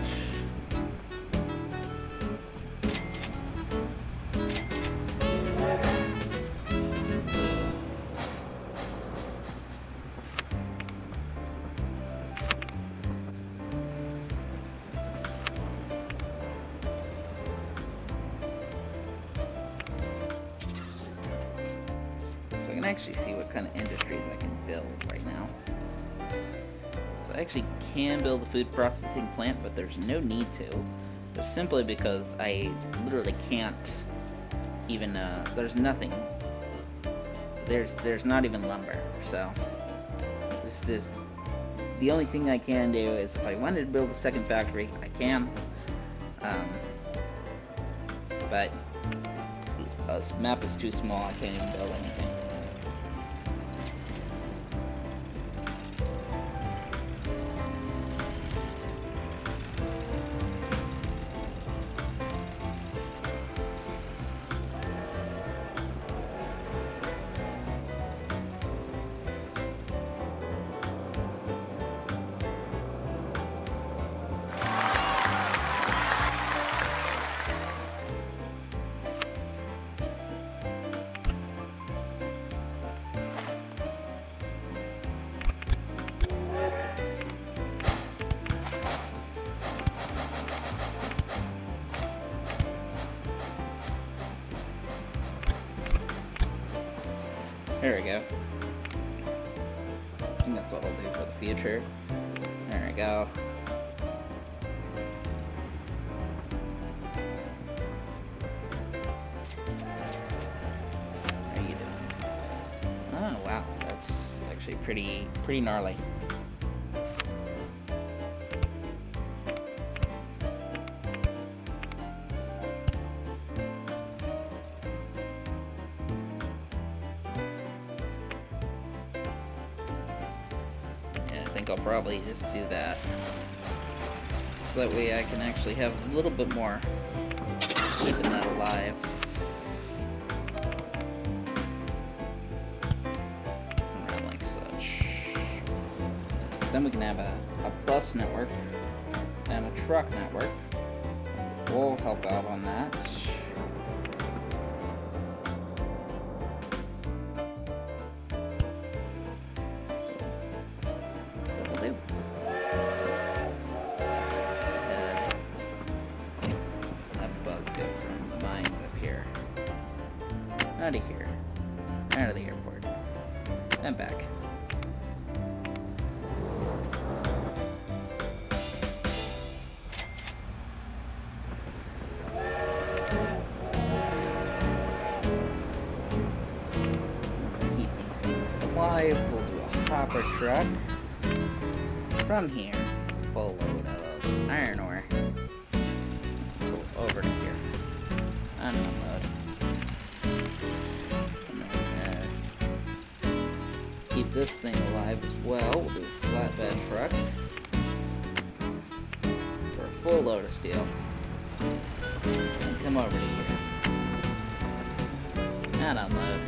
So I can actually see what kind of industries I can build right now. So I actually can build a food processing plant, but there's no need to. Just simply because I literally can't even, there's nothing. There's not even lumber, so this the only thing I can do is if I wanted to build a second factory, I can. But this map is too small, I can't even build anything. There we go. I think that's what I'll do for the future. There we go. How you doing? Oh wow, that's actually pretty gnarly. think I'll probably just do that. So that way I can actually have a little bit more keeping that alive. Around like such. So then we can have a bus network and a truck network. We'll help out on that. Out of here. Out of the airport. And back. Keep these things alive. We'll do a hopper truck. From here, full load of iron ore. Go over to here. And unload. Keep this thing alive as well. We'll do a flatbed truck for a full load of steel. And come over to here. And unload.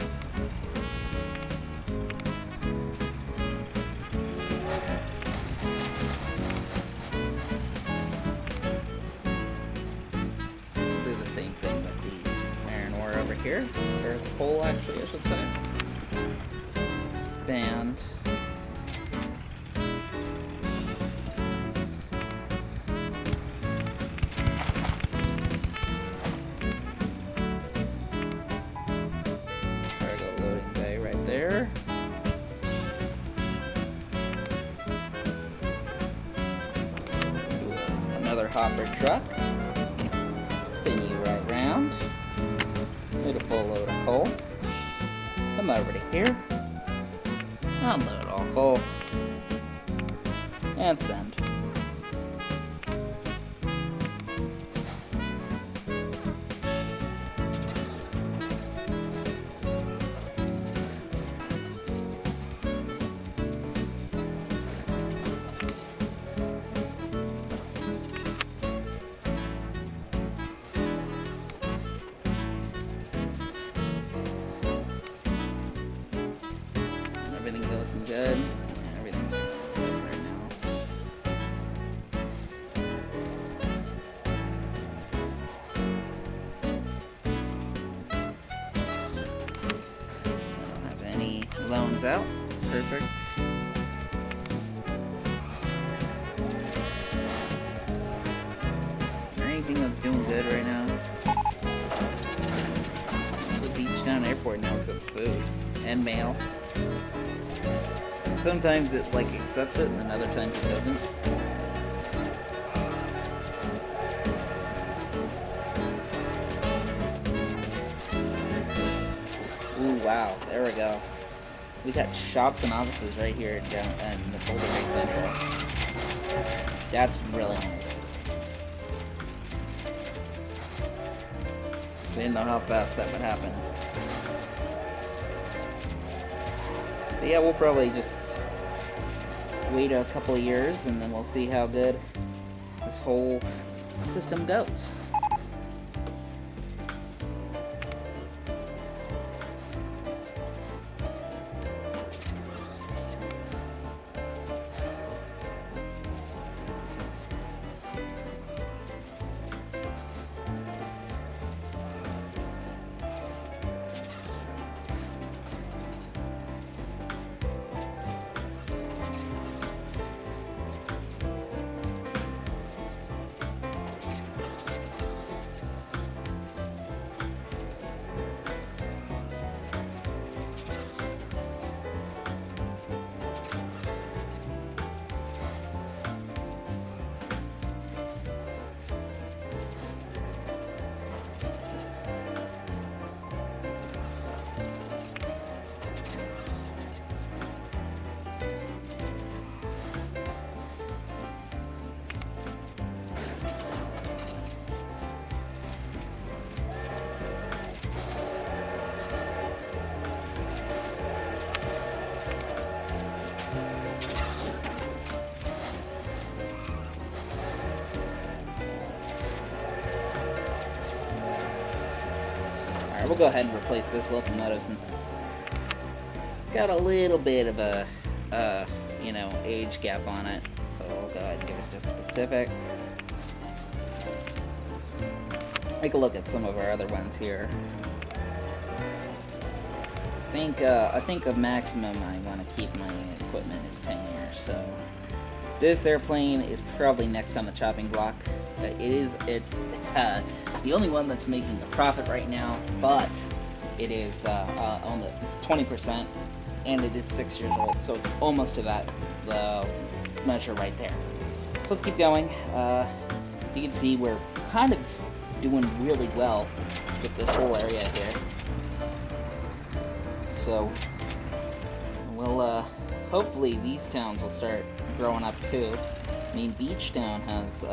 We'll do the same thing with the iron ore over here. Or the coal, actually, I should say. Expand. Cargo loading bay right there. Another hopper truck. Spin you right round. Need a full load of coal. Come over to here. Unload all coal. And send. Everything's looking good. Yeah, everything's looking good right now. I don't have any loans out. It's perfect. Is there anything that's doing good right now? The Beachtown Airport now accepts food and mail. Sometimes it like accepts it and then other times it doesn't. Ooh, wow, there we go. We got shops and offices right here down in the Boulder Bay Central. That's really nice. Didn't know how fast that would happen. But yeah, we'll probably just wait a couple of years and then we'll see how good this whole system goes. we'll go ahead and replace this locomotive since it's got a little bit of a, you know, age gap on it. So we'll go ahead and give it just specific. Take a look at some of our other ones here. I think a maximum I want to keep my equipment is 10 years. So this airplane is probably next on the chopping block. It's the only one that's making a profit right now, but it is it's 20%, and it is 6 years old, so it's almost to that measure right there. So let's keep going. You can see we're kind of doing really well with this whole area here. So we'll hopefully these towns will start growing up too. I mean, Beach Town has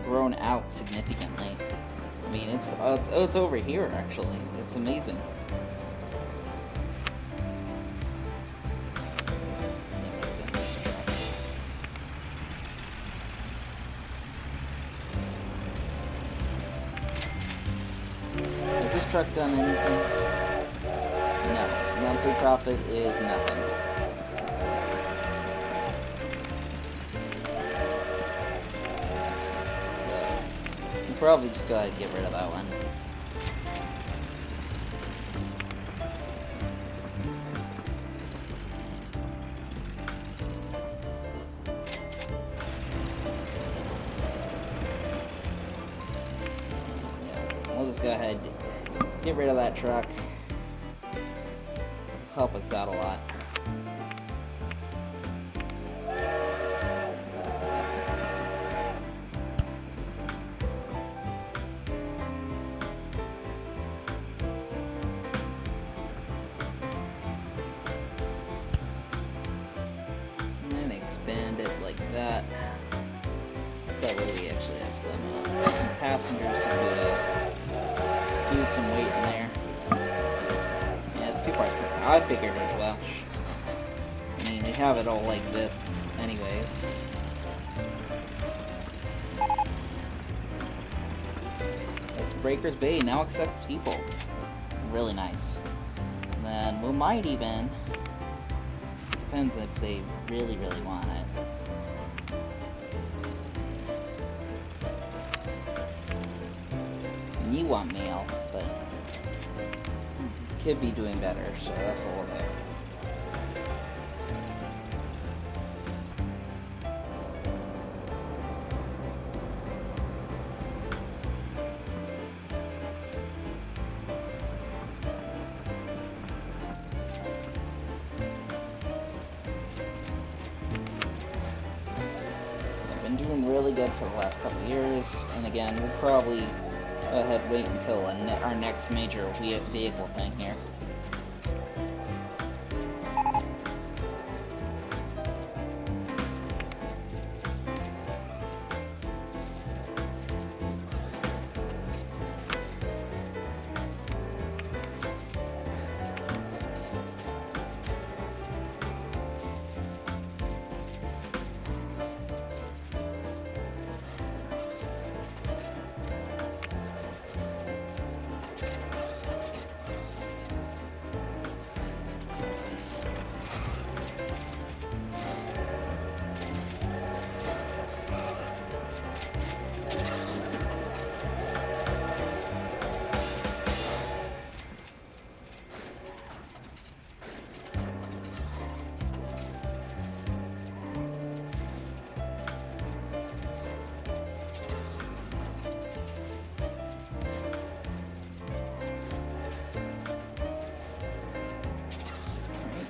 grown out significantly. I mean, it's over here actually. It's amazing. Has this truck done anything? No. Monthly profit is nothing. So, we'll probably just go ahead and get rid of that one. We'll just go ahead and get rid of that truck. Help us out a lot. And expand it like that. That way we actually have some passengers to do some weight in there. Yeah, it's 2 parts per car. I figured as well. I mean, we have it all like this anyways. This Breakers Bay now accepts people. Really nice. And then we might even... Depends if they really, really want it. You want mail, but could be doing better, so that's what we'll do. I've been doing really good for the last couple of years, and again, we'll probably go ahead and wait until our next major vehicle thing here.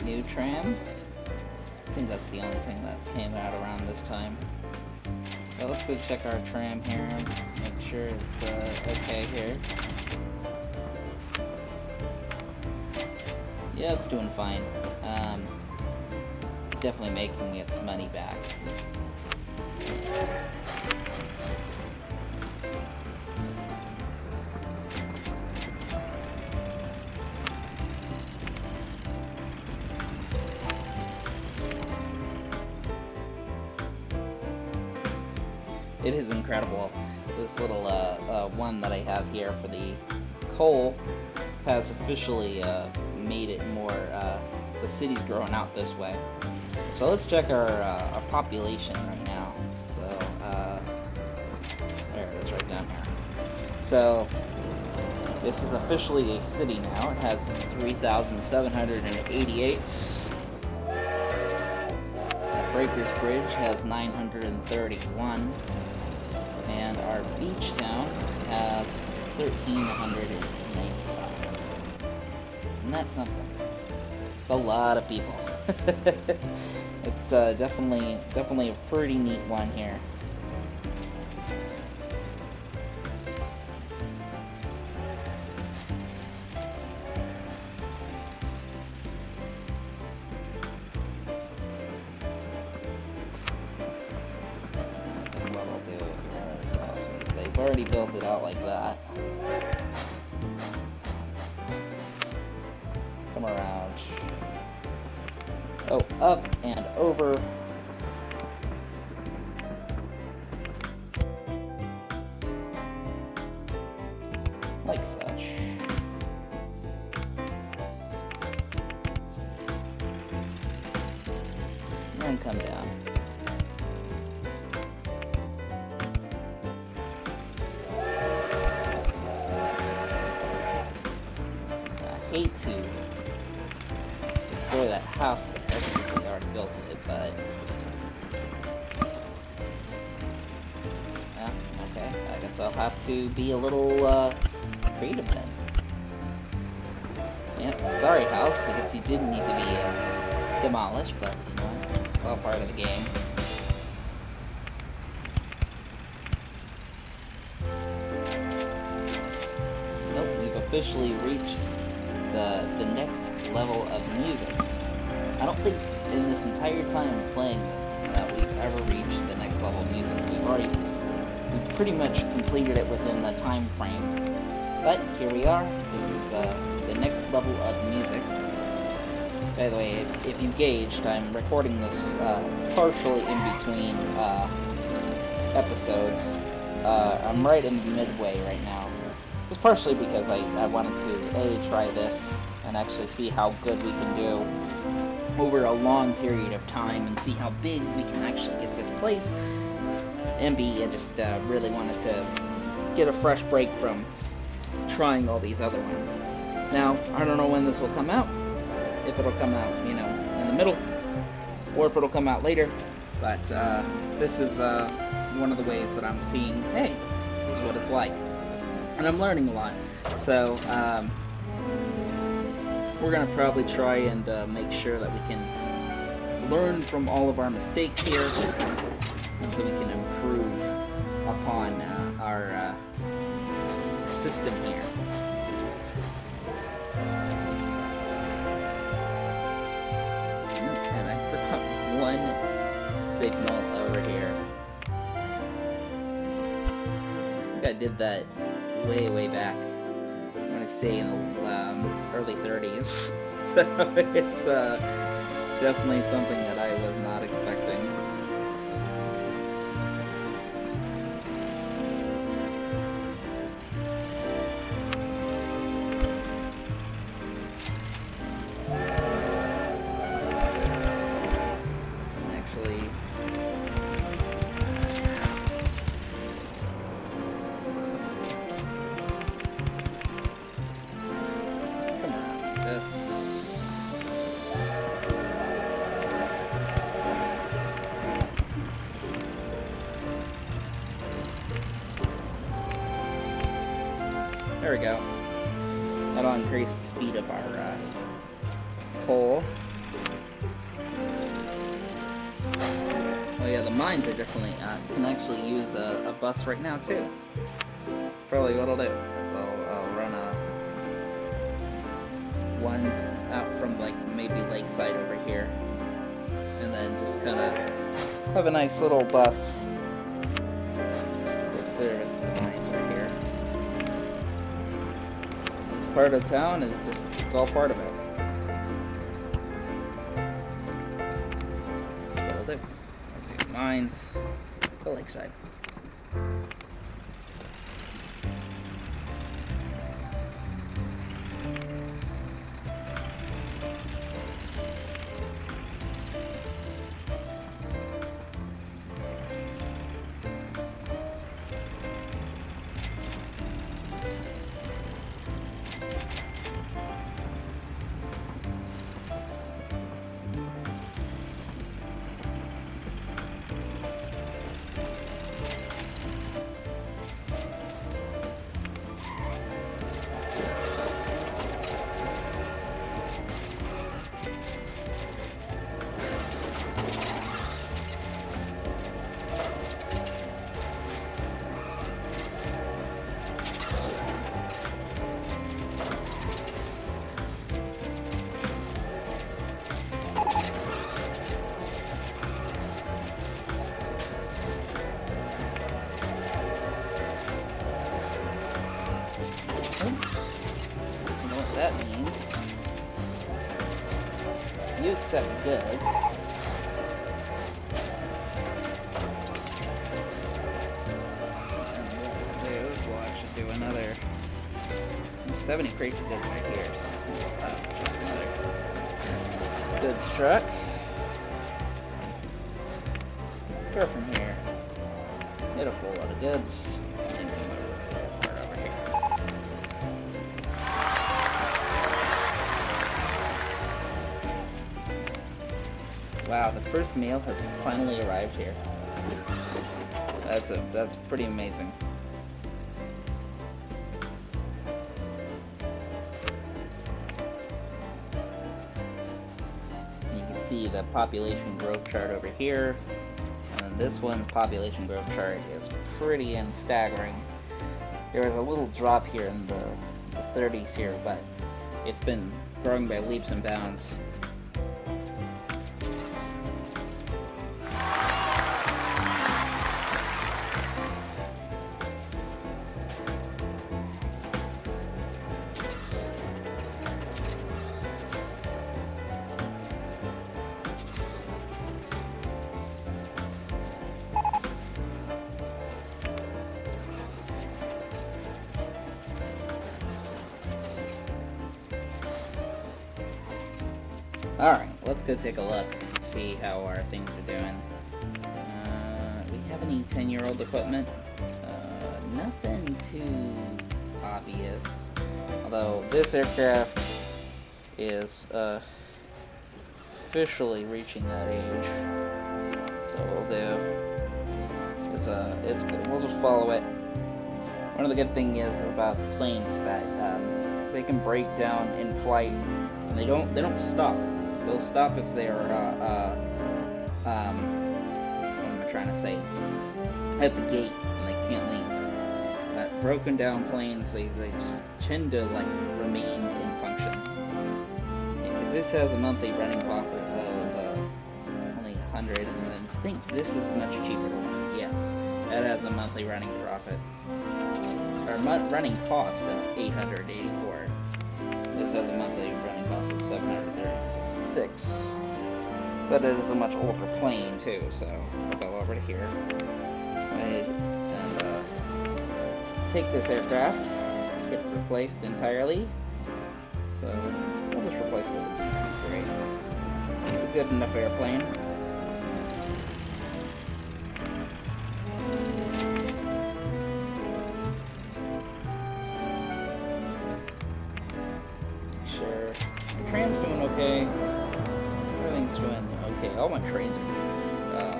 New tram. I think that's the only thing that came out around this time. So let's go check our tram here, make sure it's okay here. Yeah, it's doing fine. It's definitely making its money back. It is incredible. This little one that I have here for the coal has officially made it more, the city's growing out this way. So let's check our population right now. So, there it is right down here. So, this is officially a city now. It has 3,788. Breakers Bridge has 931. And our beach town has 1,395. And that's something. It's a lot of people. It's definitely a pretty neat one here. Since they've already built it out like that. Come around. Oh, up and over. Like such. And then come down. Hate to destroy that house there because they already built it, but yeah, okay. I guess I'll have to be a little creative then. Yeah, sorry house. I guess you didn't need to be demolished, but you know, it's all part of the game. Nope, we've officially reached the next level of music. I don't think in this entire time playing this we've ever reached the next level of music. We've pretty much completed it within the time frame. But here we are. This is the next level of music. By the way, if you gauged, I'm recording this partially in between episodes. I'm right in the midway right now. Just partially because I wanted to try this and actually see how good we can do over a long period of time and see how big we can actually get this place. And B, I just really wanted to get a fresh break from trying all these other ones. Now, I don't know when this will come out. If it'll come out, you know, in the middle, or if it'll come out later. But this is one of the ways that I'm seeing, hey, this is what it's like. And I'm learning a lot. So, we're going to probably try and make sure that we can learn from all of our mistakes here, and so we can improve upon our system here. And I forgot one signal over here. I think I did that way back. I'm gonna say in the early 30s. So it's definitely something that I was not expecting. Actually, come around like this. There we go. That'll increase the speed of our coal. Oh yeah, the mines are definitely, can actually use a bus right now too. That's probably what I'll do. So I'll run one out from like maybe Lakeside over here. And then just kind of have a nice little bus to service the mines right here. This part of town is just, it's all part of it. That's what I'll do. I'll do mines to Lakeside. that means you accept goods. We'll actually do another 70 crates of goods right here, so just another goods truck. Go from here. Get a full load of goods. And come over to the part over here. Wow, the first mail has finally arrived here. That's pretty amazing. You can see the population growth chart over here. And this one's population growth chart is pretty staggering. There was a little drop here in the 30s here, but it's been growing by leaps and bounds. Alright, let's go take a look and see how our things are doing. We have any 10-year-old equipment? Nothing too obvious. Although this aircraft is officially reaching that age. So what we'll do is it's good. We'll just follow it. One of the good things is about planes that they can break down in flight, and they don't stop. They'll stop if they are what am I trying to say? At the gate, and they can't leave. Broken down planes, they just tend to like remain in function. Because this has a monthly running profit of only 100, and then I think this is much cheaper to run. Yes, that has a monthly running profit or running cost of 884. This has a monthly running cost of 736. But it is a much older plane too, so we'll go over to here. Go ahead and take this aircraft, get it replaced entirely. So we'll just replace it with a DC-3. It's a good enough airplane. Sure, the tram's doing okay. Everything's doing okay. All my trains are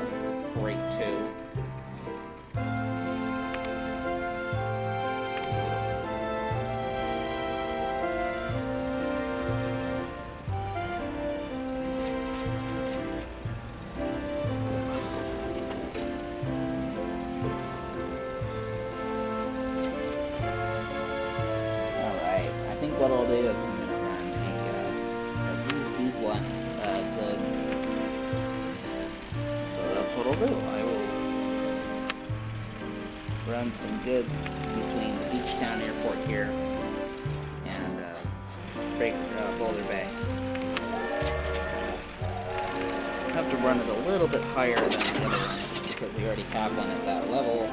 doing great too. What I'll do is I'm going to run these one goods. So that's what I'll do. I will run some goods between the Beachtown Airport here and Boulder Bay. I have to run it a little bit higher than the others because we already have one at that level.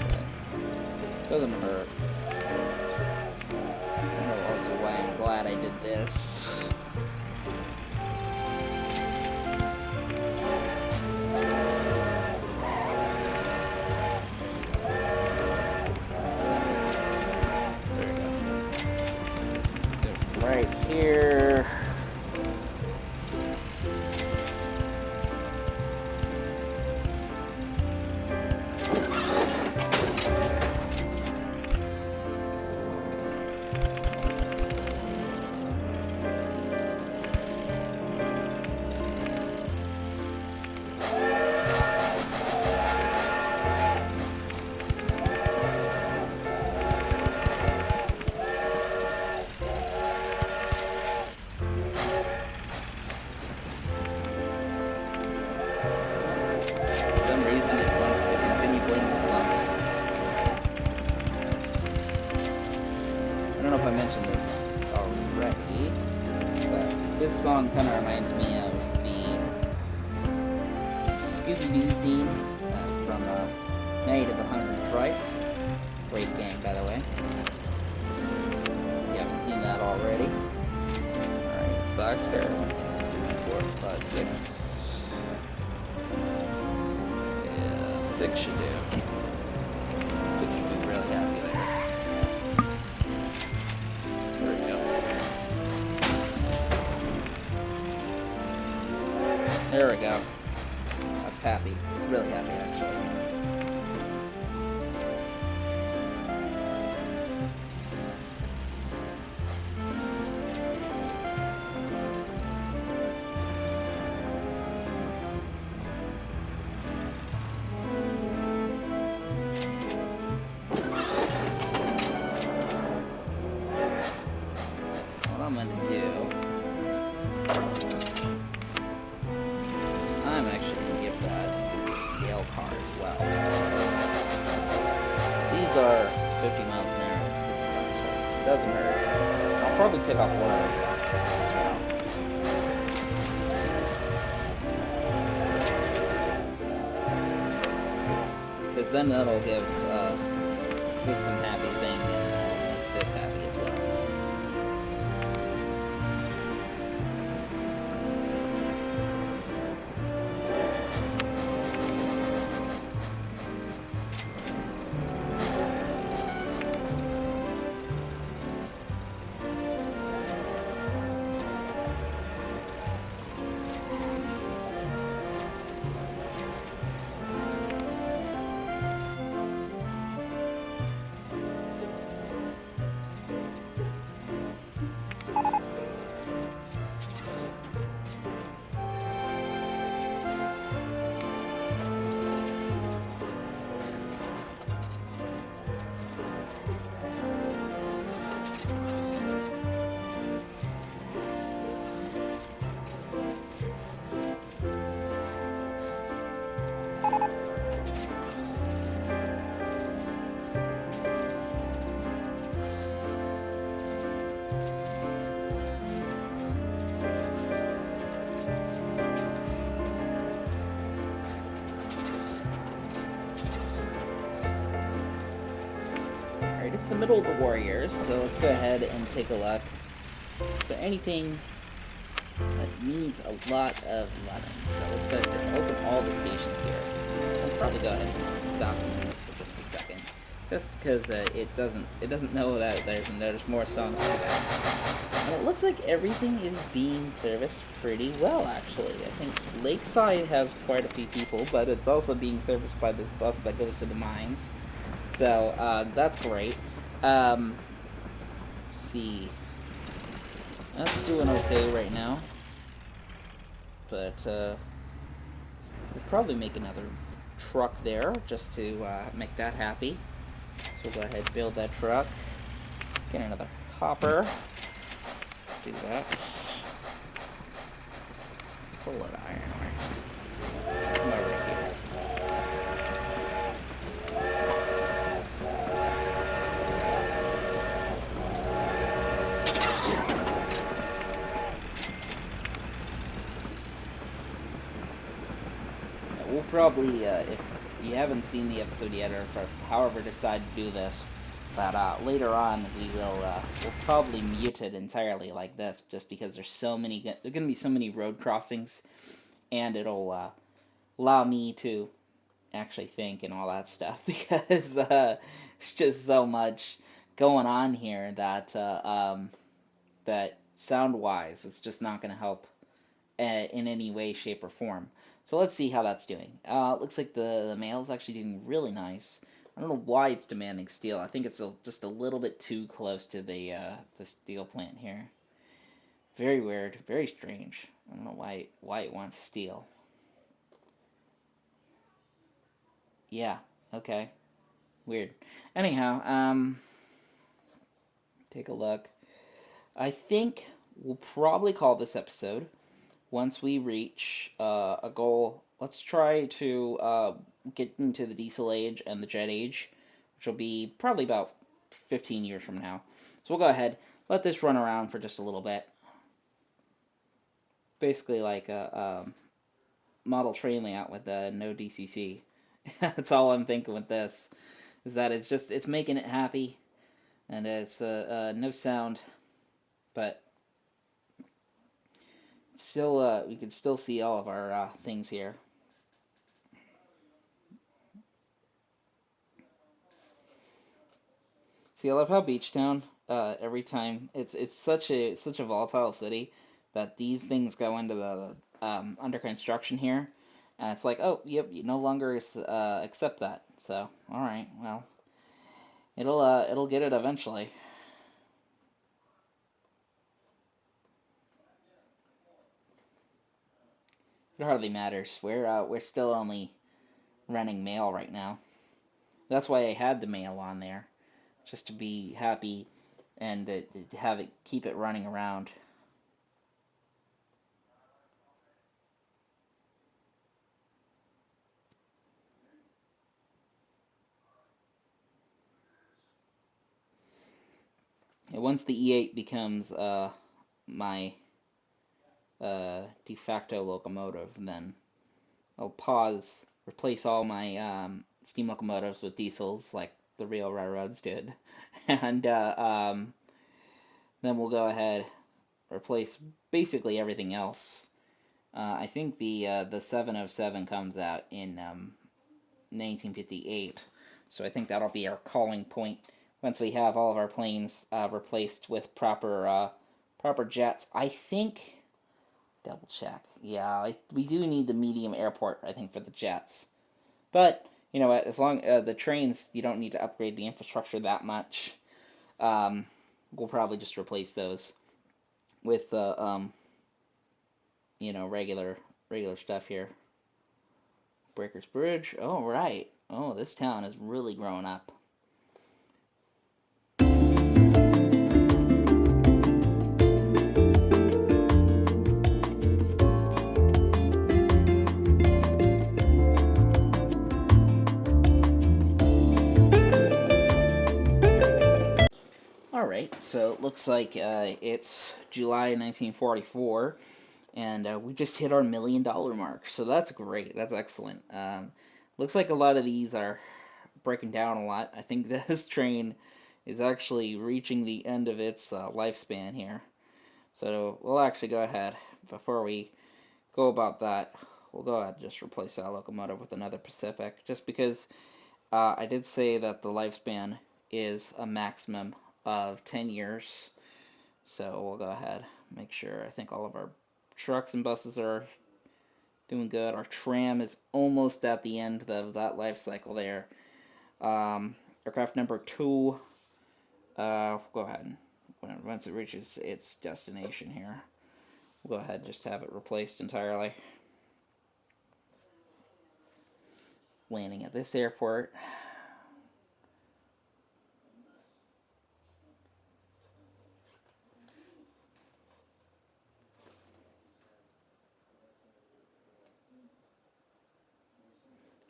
But doesn't hurt. Also why I'm glad I did this. There we go. Just right here. if I mentioned this already, but this song kind of reminds me of the Scooby-Doo theme. That's from Night of the Hundred Frights. Great game, by the way. If you haven't seen that already. Alright, box card. 1, 2, 3, 4, 5, 6. Yeah, 6 should do. 6 should be really happy there. There we go. There we go. That's happy. It's really happy, actually. What I'm going to do is I'm actually going to give that Gale car as well. These are 50 miles an hour, it's 55, so it doesn't hurt. I'll probably take off one of those box cars as well. Because then that'll give this some happy thing, and that'll make this happy as well. It's the middle of the Warriors, so let's go ahead and take a look. Is there anything that needs a lot of lemons? So let's go ahead and open all the stations here. I'll probably go ahead and stop the music for just a second, just because it doesn't know that there's more songs to go. And it looks like everything is being serviced pretty well, actually. I think Lakeside has quite a few people, but it's also being serviced by this bus that goes to the mines. So that's great. Let's see. That's doing okay right now. But we'll probably make another truck there just to make that happy. So we'll go ahead and build that truck. Get another hopper. Do that. Full of iron ore. Come over here. We'll probably, if you haven't seen the episode yet, or if I, however, decide to do this, that later on we'll probably mute it entirely like this, just because there's so many, there's gonna be so many road crossings, and it'll allow me to actually think and all that stuff, because it's just so much going on here that that sound-wise, it's just not gonna help in any way, shape, or form. So let's see how that's doing. Looks like the male's actually doing really nice. I don't know why it's demanding steel. I think it's just a little bit too close to the steel plant here. Very weird, very strange. I don't know why it wants steel. Yeah, okay. Weird. Anyhow, take a look. I think we'll probably call this episode. Once we reach a goal, let's try to get into the diesel age and the jet age, which will be probably about 15 years from now. So we'll go ahead, let this run around for just a little bit. Basically like a model train layout with no DCC. That's all I'm thinking with this, is that it's making it happy, and it's no sound, but still we can still see all of our things here. See, I love how Beachtown, every time it's such a volatile city that these things go into the under construction here, and it's like, oh, yep, you no longer accept that. So, all right, well, it'll get it eventually. It hardly matters. We're still only running mail right now. That's why I had the mail on there, just to be happy and to have it keep it running around. And once the E8 becomes my de facto locomotive, then I'll pause, replace all my steam locomotives with diesels like the real railroads did, and then we'll go ahead replace basically everything else. I think the 707 comes out in 1958, so I think that'll be our calling point once we have all of our planes replaced with proper jets. I think, double check. Yeah, we do need the medium airport, I think, for the jets. But you know what? As long the trains, you don't need to upgrade the infrastructure that much. Um, we'll probably just replace those with regular stuff here. Breakers Bridge. Oh right. Oh, this town is really growing up. All right, so it looks like it's July 1944, and we just hit our $1 million mark. So that's great. That's excellent. Looks like a lot of these are breaking down a lot. I think this train is actually reaching the end of its lifespan here. So we'll actually go ahead, before we go about that, we'll go ahead and just replace that locomotive with another Pacific, just because I did say that the lifespan is a maximum of 10 years. So we'll go ahead, make sure. I think all of our trucks and buses are doing good. Our tram is almost at the end of that life cycle there. Aircraft number 2, go ahead. Once it reaches its destination here, we'll go ahead and just have it replaced entirely. Landing at this airport.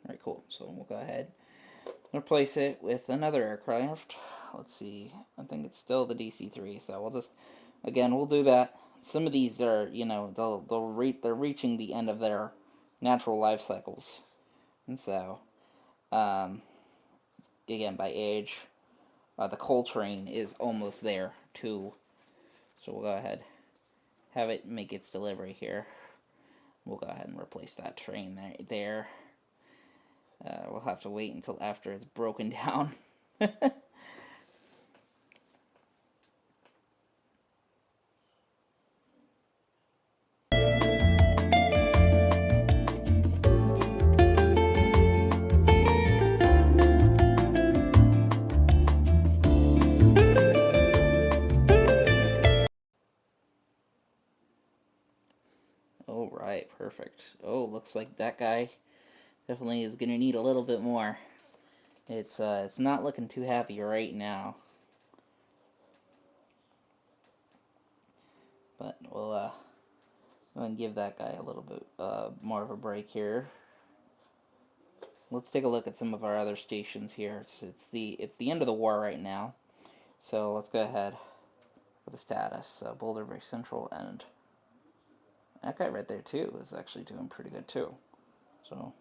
Alright, cool. So we'll go ahead and replace it with another aircraft. Let's see. I think it's still the DC-3, so we'll just, again, we'll do that. Some of these are, they're reaching the end of their natural life cycles, and so, um, again, by age, the coal train is almost there too. So we'll go ahead, have it make its delivery here. We'll go ahead and replace that train there. We'll have to wait until after it's broken down. Oh, right, perfect. Oh, looks like that guy definitely is gonna need a little bit more. It's not looking too happy right now. But we'll go and give that guy a little bit more of a break here. Let's take a look at some of our other stations here. It's the end of the war right now, So let's go ahead with the status. So Boulder very central, and that guy right there too is actually doing pretty good too. So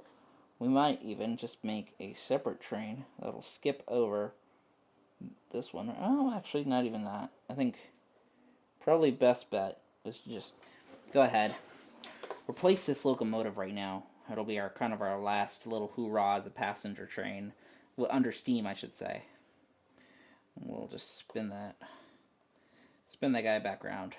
we might even just make a separate train that'll skip over this one. Oh, actually, not even that. I think probably best bet is just go ahead, replace this locomotive right now. It'll be our kind of our last little hoorah as a passenger train, well, under steam, I should say. We'll just spin that guy back around.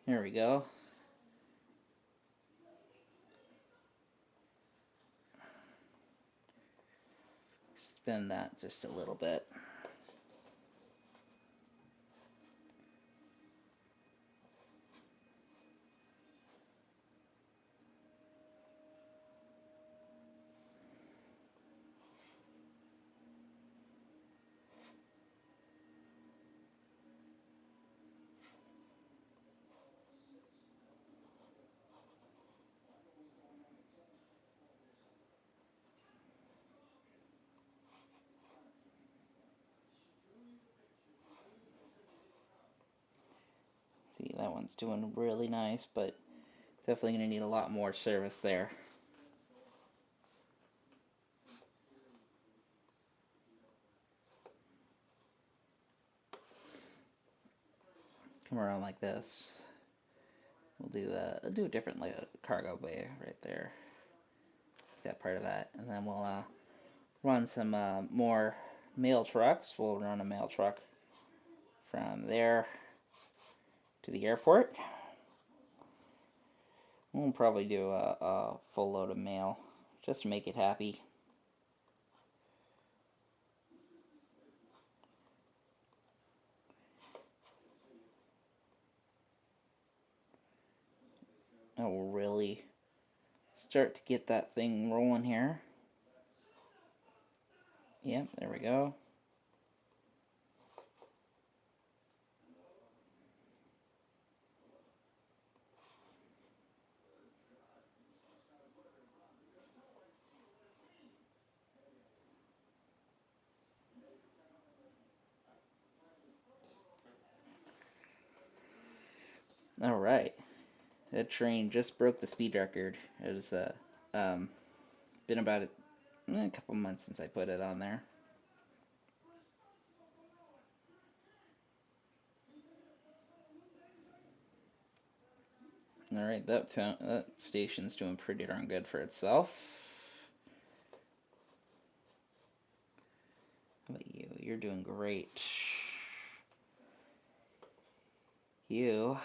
Here we go. Spin that just a little bit. See, that one's doing really nice, but definitely going to need a lot more service there. Come around like this. We'll do a different like a cargo bay right there. That part of that, and then we'll run some more mail trucks. We'll run a mail truck from there to the airport. We'll probably do a full load of mail just to make it happy. And we'll really start to get that thing rolling here. Yep, there we go. All right, that train just broke the speed record. It was um, been about a couple months since I put it on there. All right, that station's doing pretty darn good for itself. How about you? You're doing great. You,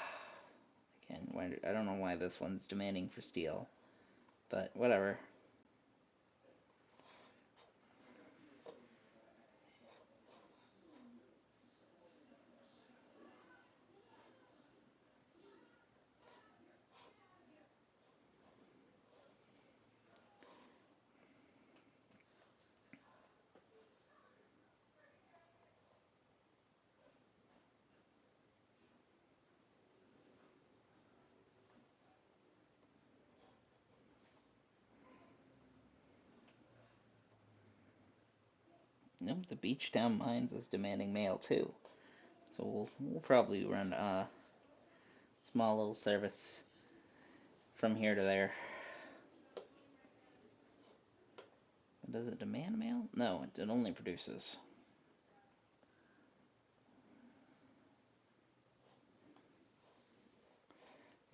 again, I don't know why this one's demanding for steel, but whatever. Nope, the Beachtown Mines is demanding mail too. So we'll probably run a small little service from here to there. Does it demand mail? No, it only produces.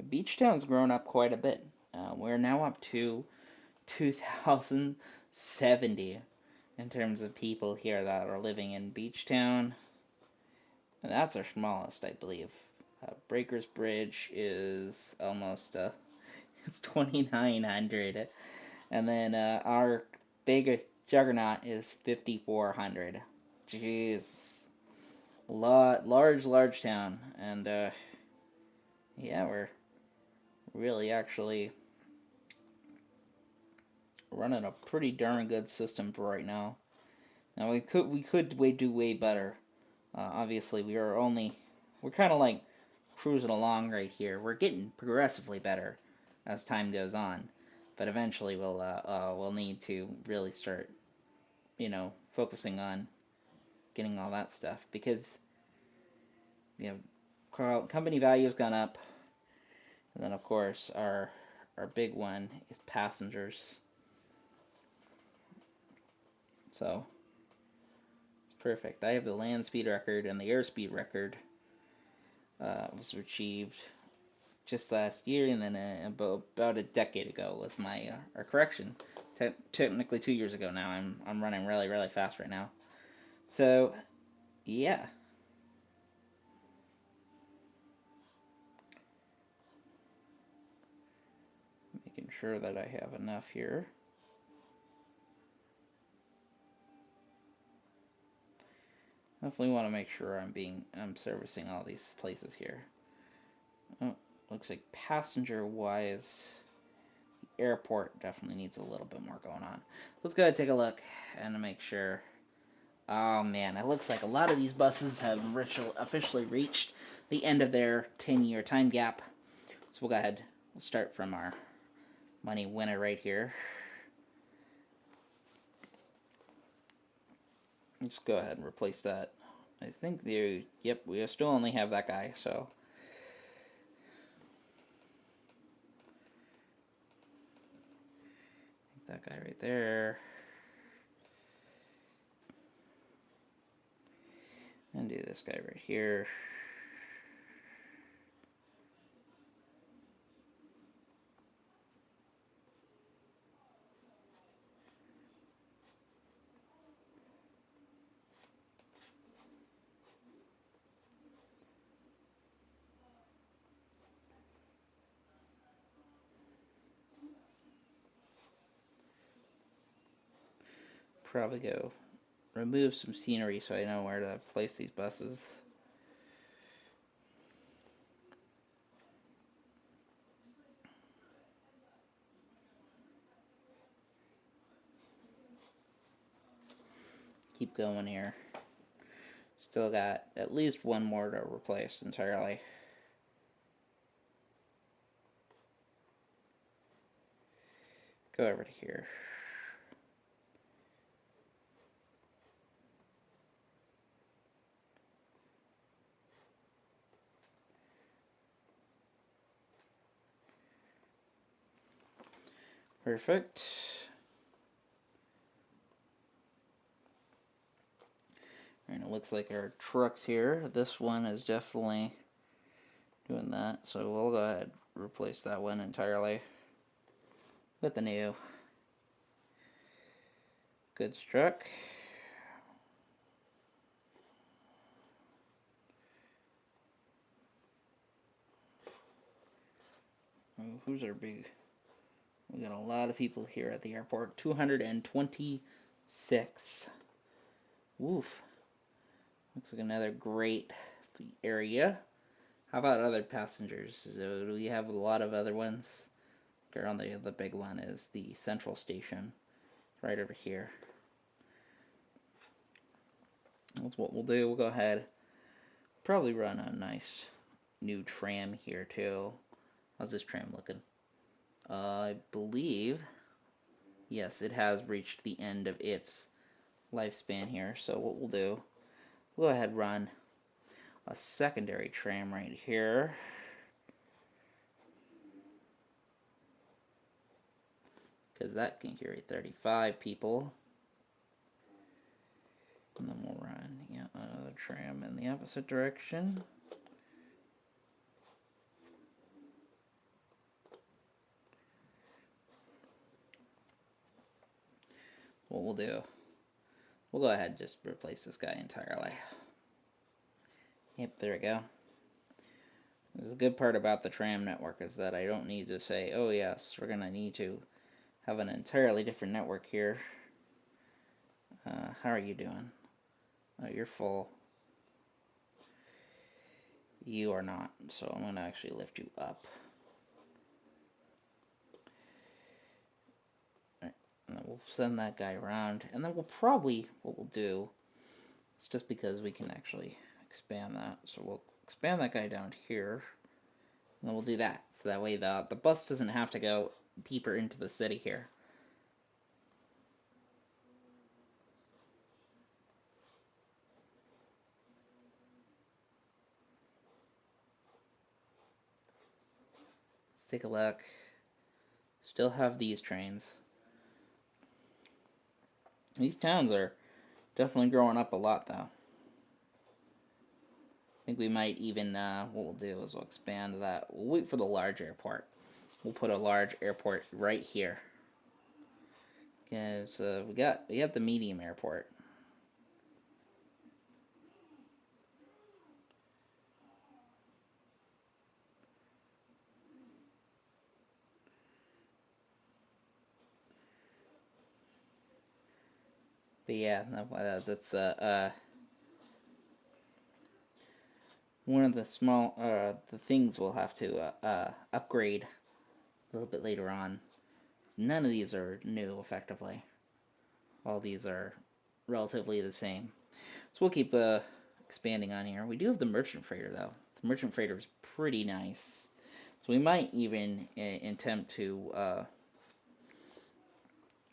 Beachtown's grown up quite a bit. We're now up to 2,070 in terms of people here that are living in Beachtown. And that's our smallest, I believe. Breakers Bridge is almost it's 2,900, and then our big juggernaut is 5,400. Jeez, large town, and yeah, we're really actually running a pretty darn good system for right now. Now we could do way better. Obviously, we're kind of like cruising along right here. We're getting progressively better as time goes on, but eventually we'll need to really start, focusing on getting all that stuff because company value has gone up, and then of course our big one is passengers. So it's perfect. I have the land speed record and the airspeed record was achieved just last year, and then about a decade ago was my or correction, technically 2 years ago now. I'm running really fast right now. So yeah, making sure that I have enough here. Definitely want to make sure I'm servicing all these places here. Oh, looks like passenger wise, airport definitely needs a little bit more going on. Let's go ahead and take a look and make sure. Oh man, it looks like a lot of these buses have officially reached the end of their 10-year time gap. So we'll go ahead. We'll start from our money winner right here. Let's go ahead and replace that. I think yep, we still only have that guy, so. That guy right there. And do this guy right here. Probably go remove some scenery so I know where to place these buses. Keep going here. Still got at least one more to replace entirely. Go over to here. Perfect. And it looks like our trucks here. This one is definitely doing that. So we'll go ahead and replace that one entirely with the new goods truck. Who's our big? We got a lot of people here at the airport. 226. Woof. Looks like another great area. How about other passengers? So do we have a lot of other ones? On the big one is the central station, right over here. That's what we'll do. We'll go ahead. Probably run a nice new tram here too. How's this tram looking? I believe, yes, it has reached the end of its lifespan here. So what we'll do, we'll go ahead and run a secondary tram right here. Because that can carry 35 people. And then we'll run another tram in the opposite direction. What we'll do, we'll go ahead and just replace this guy entirely. Yep, there we go. The good part about the tram network is that I don't need to say, oh yes, we're going to need to have an entirely different network here. How are you doing? Oh, you're full. You are not, so I'm going to actually lift you up. Right. And then we'll send that guy around, and then we'll probably, what we'll do, it's just because we can actually expand that, so we'll expand that guy down here. And we'll do that. So that way the bus doesn't have to go deeper into the city here. Let's take a look. Still have these trains. These towns are definitely growing up a lot, though. I think we might even, what we'll do is we'll expand that. We'll wait for the large airport. We'll put a large airport right here. Because we have the medium airport. But yeah, that's one of the small the things we'll have to upgrade a little bit later on. None of these are new, effectively. All these are relatively the same. So we'll keep expanding on here. We do have the merchant freighter, though. The merchant freighter is pretty nice. So we might even attempt to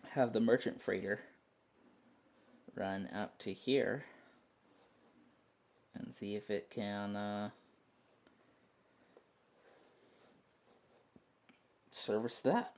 have the merchant freighter run up to here and see if it can service that.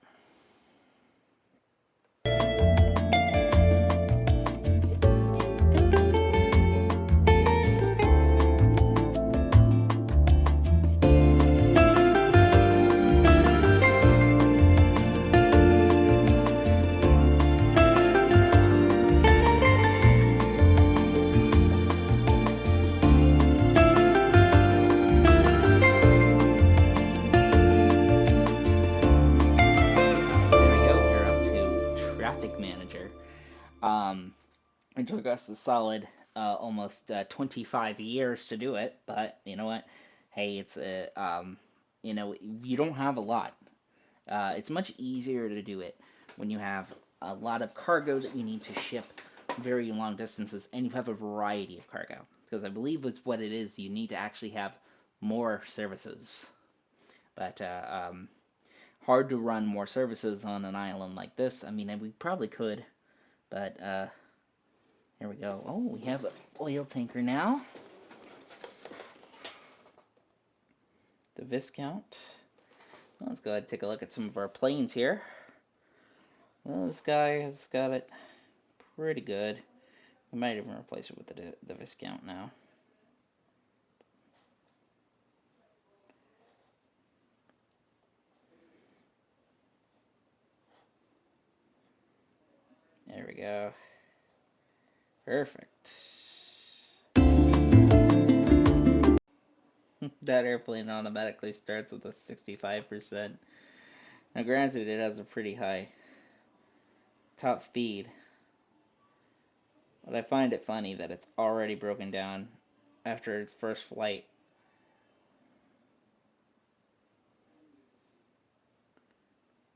It took us a solid almost 25 years to do it, but you know what? Hey, it's you don't have a lot. It's much easier to do it when you have a lot of cargo that you need to ship very long distances, and you have a variety of cargo. Because I believe it's what it is. You need to actually have more services, but hard to run more services on an island like this. I mean, we probably could, but here we go. Oh, we have an oil tanker now. The Viscount. Well, let's go ahead and take a look at some of our planes here. Well, this guy has got it pretty good. We might even replace it with the Viscount now. There we go. Perfect. That airplane automatically starts with a 65%. Now granted, it has a pretty high top speed, but I find it funny that it's already broken down after its first flight.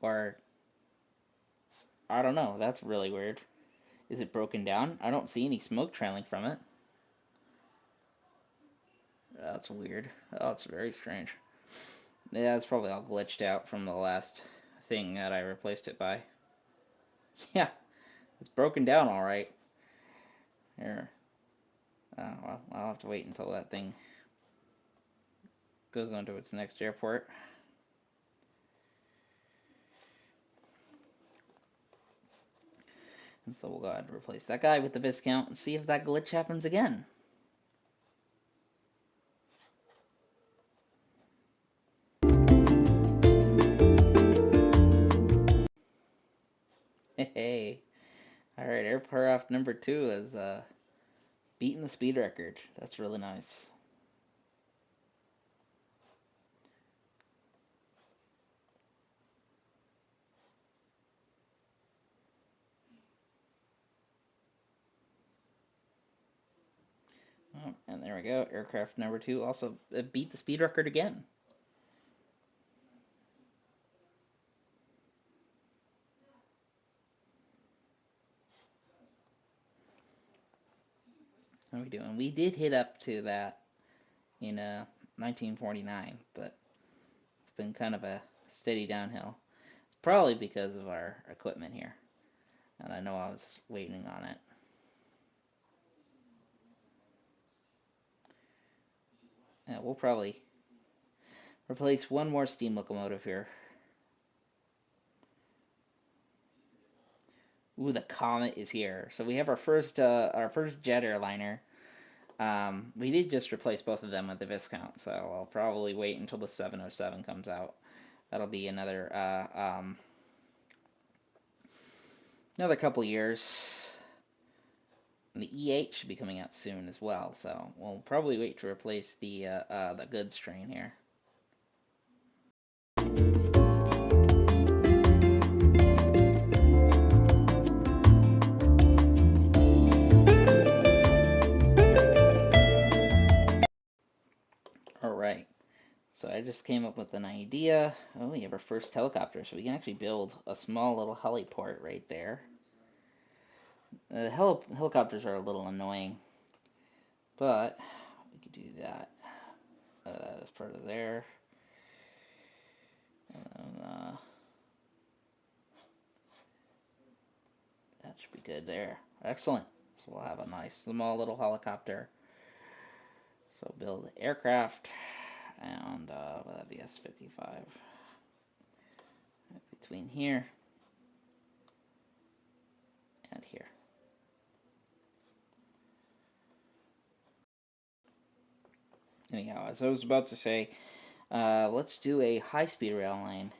Or, I don't know, that's really weird. Is it broken down? I don't see any smoke trailing from it. That's weird. Oh, it's very strange. Yeah, it's probably all glitched out from the last thing that I replaced it by. Yeah, it's broken down all right. Here. Well, I'll have to wait until that thing goes on to its next airport. And so we'll go ahead and replace that guy with the Viscount and see if that glitch happens again. Hey. Alright, aircraft number 2 has beaten the speed record. That's really nice. Oh, and there we go. Aircraft number 2 also beat the speed record again. How are we doing? We did hit up to that in 1949, but it's been kind of a steady downhill. It's probably because of our equipment here, and I know I was waiting on it. Yeah, we'll probably replace one more steam locomotive here. Ooh, the Comet is here. So we have our first jet airliner. We did just replace both of them with the Viscount, so I'll probably wait until the 707 comes out. That'll be another couple years. And the E8 should be coming out soon as well, so we'll probably wait to replace the goods train here. All right. So I just came up with an idea. Oh, we have our first helicopter, so we can actually build a small little heliport right there. The helicopters are a little annoying, but we could do that as part of there. And, that should be good there. Excellent. So we'll have a nice small little helicopter. So build aircraft, and well, that'd be S-55 between here and here. Anyhow, as I was about to say, let's do a high-speed rail line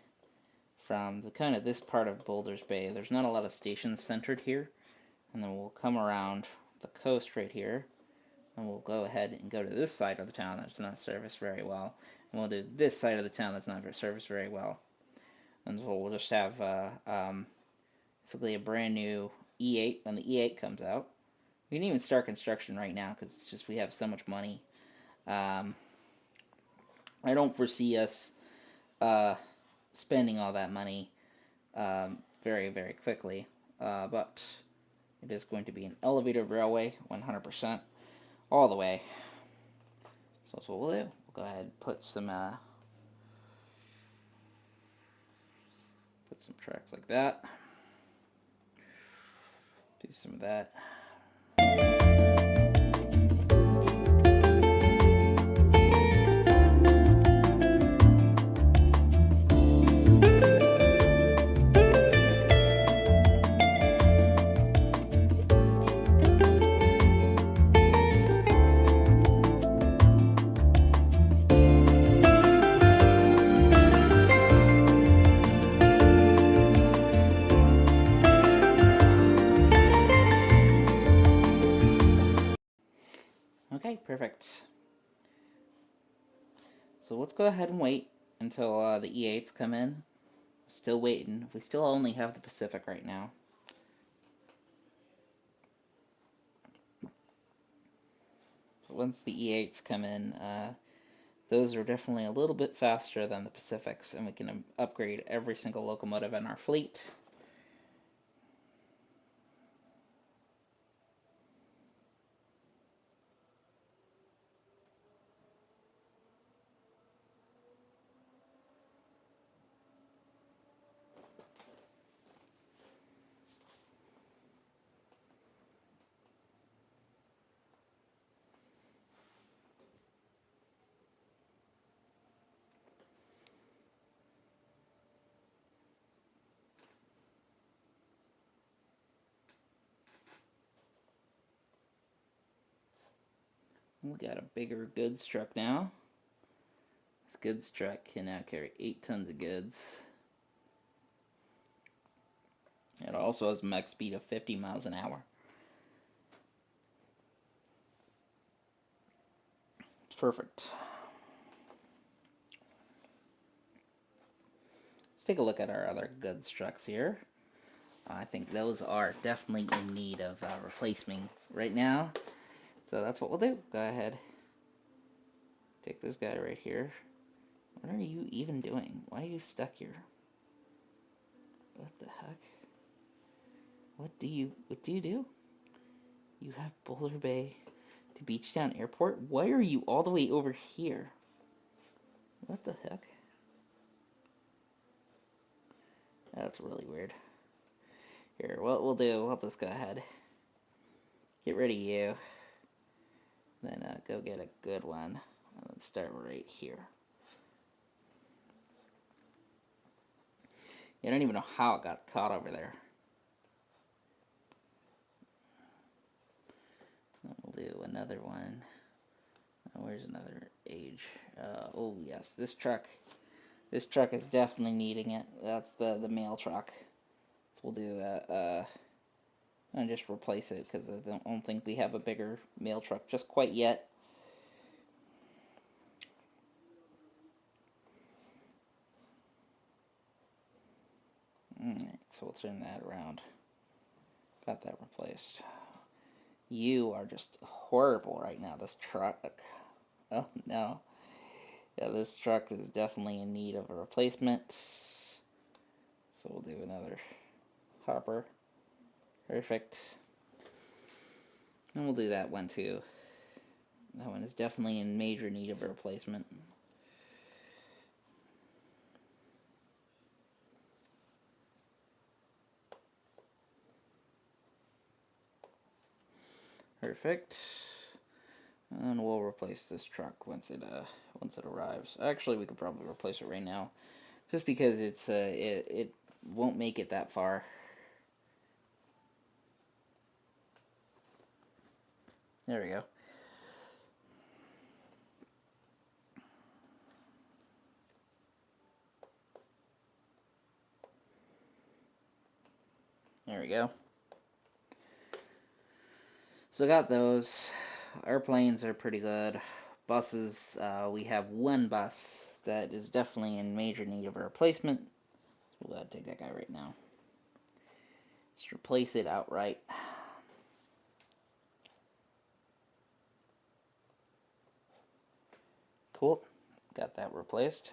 from the kind of this part of Boulder's Bay. There's not a lot of stations centered here, and then we'll come around the coast right here, and we'll go ahead and go to this side of the town that's not serviced very well, and we'll do this side of the town that's not serviced very well, and so we'll just have basically a brand new E8 when the E8 comes out. We can even start construction right now because it's just we have so much money. I don't foresee us spending all that money very, very quickly, but it is going to be an elevated railway, 100%, all the way. So that's what we'll do. We'll go ahead and put some tracks like that. Do some of that. Okay, perfect. So let's go ahead and wait until the E8s come in. Still waiting. We still only have the Pacific right now. So once the E8s come in, those are definitely a little bit faster than the Pacifics, and we can upgrade every single locomotive in our fleet. We got a bigger goods truck now. This goods truck can now carry 8 tons of goods. It also has a max speed of 50 miles an hour. It's perfect. Let's take a look at our other goods trucks here. I think those are definitely in need of replacement right now. So that's what we'll do. Go ahead. Take this guy right here. What are you even doing? Why are you stuck here? What the heck? What do you do? You have Boulder Bay to Beachtown Airport? Why are you all the way over here? What the heck? That's really weird. Here, what we'll do, we'll just go ahead. Get rid of you. Then go get a good one. And let's start right here. I don't even know how it got caught over there. We'll do another one. Where's another age? Oh yes, this truck. This truck is definitely needing it. That's the mail truck. So we'll do and just replace it because I don't think we have a bigger mail truck just quite yet. Alright, so we'll turn that around. Got that replaced. You are just horrible right now, this truck. Oh no. Yeah, this truck is definitely in need of a replacement. So we'll do another hopper. Perfect. And we'll do that one too. That one is definitely in major need of a replacement. Perfect. And we'll replace this truck once it arrives. Actually, we could probably replace it right now, just because it won't make it that far. There we go. There we go. So I got those. Airplanes are pretty good. Buses, we have one bus that is definitely in major need of a replacement. So we'll take that guy right now. Just replace it outright. Cool. Got that replaced.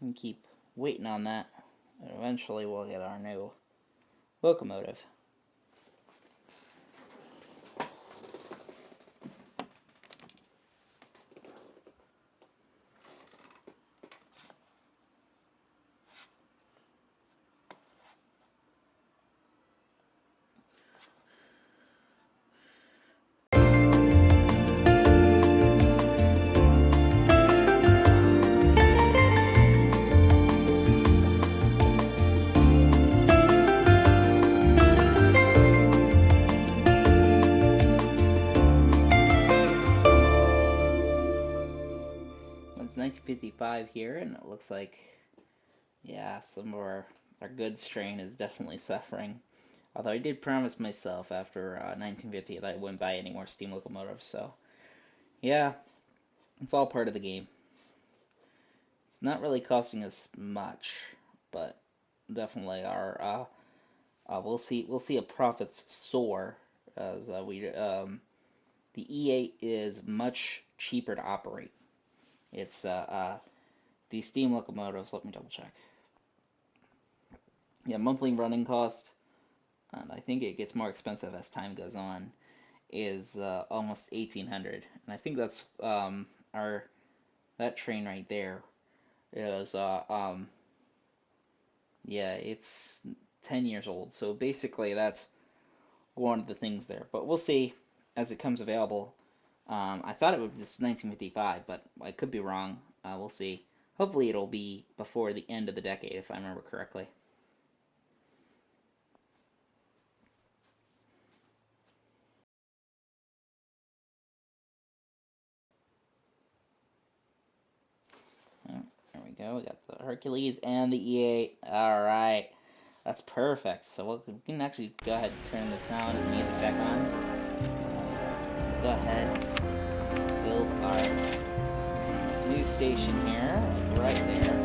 And keep waiting on that. And eventually we'll get our new locomotive. It's 1955 here, and it looks like, yeah, some of our goods train is definitely suffering. Although I did promise myself after 1950 that I wouldn't buy any more steam locomotives, so yeah, it's all part of the game. It's not really costing us much, but definitely we'll see a profits soar as the E8 is much cheaper to operate. It's these steam locomotives. Let me double check. Yeah, monthly running cost, and I think it gets more expensive as time goes on, is almost 1,800, and I think that's our that train right there is yeah, it's 10 years old. So basically, that's one of the things there. But we'll see as it comes available. I thought it was just 1955, but I could be wrong. We'll see. Hopefully, it'll be before the end of the decade, if I remember correctly. Oh, there we go. We got the Hercules and the E8. All right, that's perfect. So we can actually go ahead and turn the sound and music back on. Go ahead, build our new station here, like right there.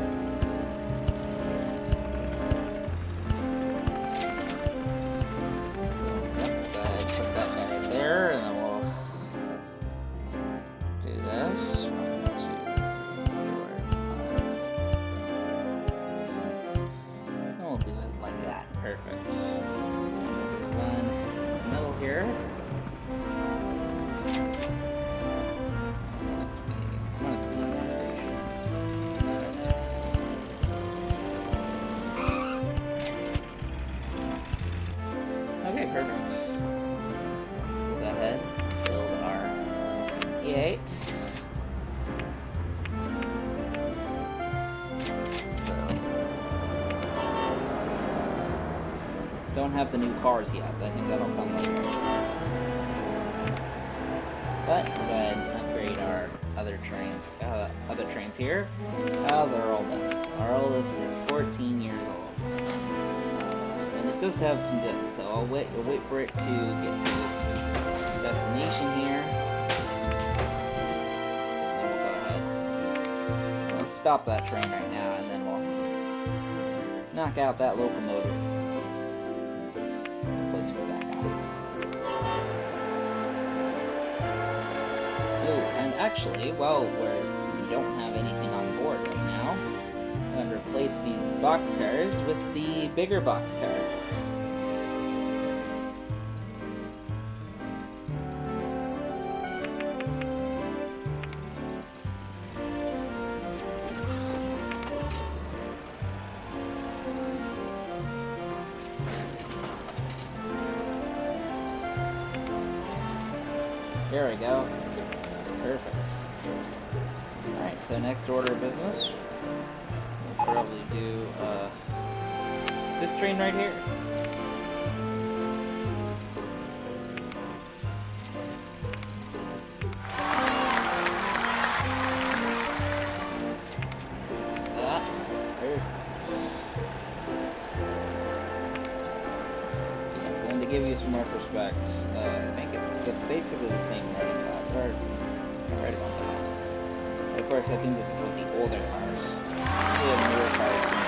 So, yep, go ahead and put that right there, and then we'll do this. don't have the new cars yet. I think that'll come later. But we'll go ahead and upgrade our other trains here. How's our oldest? Our oldest is 14 years old. And it does have some goods, so we'll wait for it to get to its destination here. Then we'll go ahead. We'll stop that train right now, and then we'll knock out that locomotive. Replace it with that guy. Oh, and actually, while we don't have anything on board right now, I'm going to replace these boxcars with the bigger boxcar. There we go. Perfect. Alright, so next order of business, we'll probably do this train right here. That. Perfect. Yes, and to give you some more perspective, I think it's basically the same writing clock, or right about that. Of course, I think this is with the older cars. If you have newer cars, then the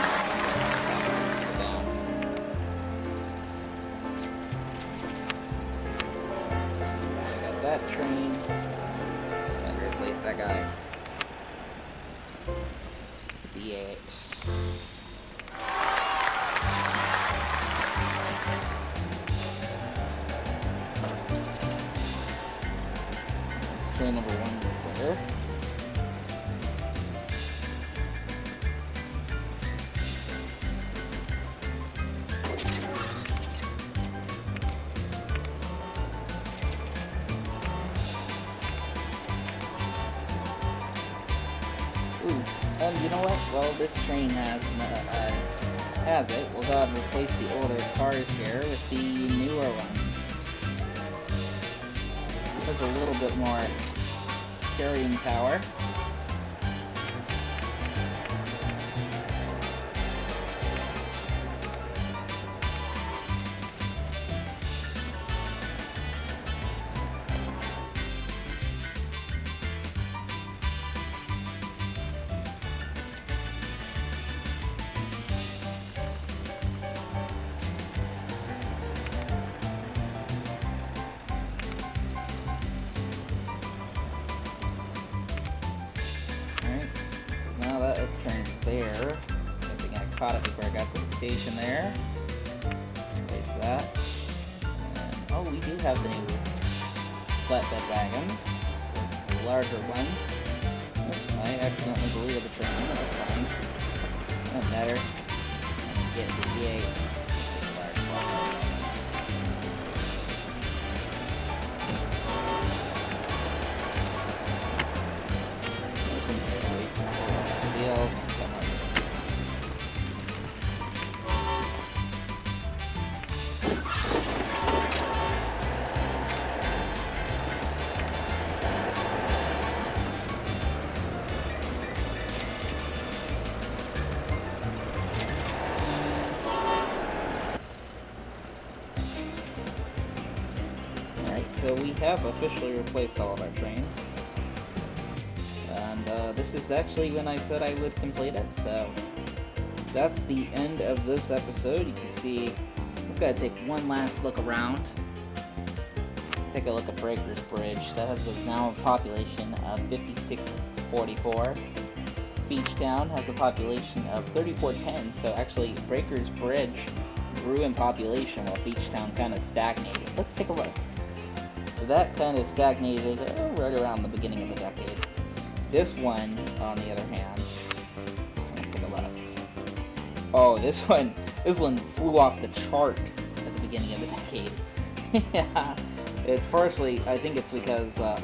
cost tends to go down. I got that train, and replace that guy with the 8. That's train number 1 that's there. Ooh, you know what? Well, this train has it. We'll go ahead and replace the older cars here with the newer ones. It has a little bit more carrying power. Train's there. I think I caught it before I got to the station there. Place that. And, oh, we do have the new flatbed wagons. Those are the larger ones. Oops, I accidentally deleted the train. That's fine. Doesn't matter. Get the E8. Large flatbed wagons. Wait for steel and come up. So we have officially replaced all of our trains. And this is actually when I said I would complete it, so that's the end of this episode. You can see, let's gotta take one last look around. Take a look at Breaker's Bridge. That has now a population of 5644. Beachtown has a population of 3410, so actually Breaker's Bridge grew in population while Beachtown kind of stagnated. Let's take a look. So that kind of stagnated right around the beginning of the decade. This one, on the other hand, let's take a look. Oh, this one flew off the chart at the beginning of the decade. Yeah, it's partially, I think it's because, like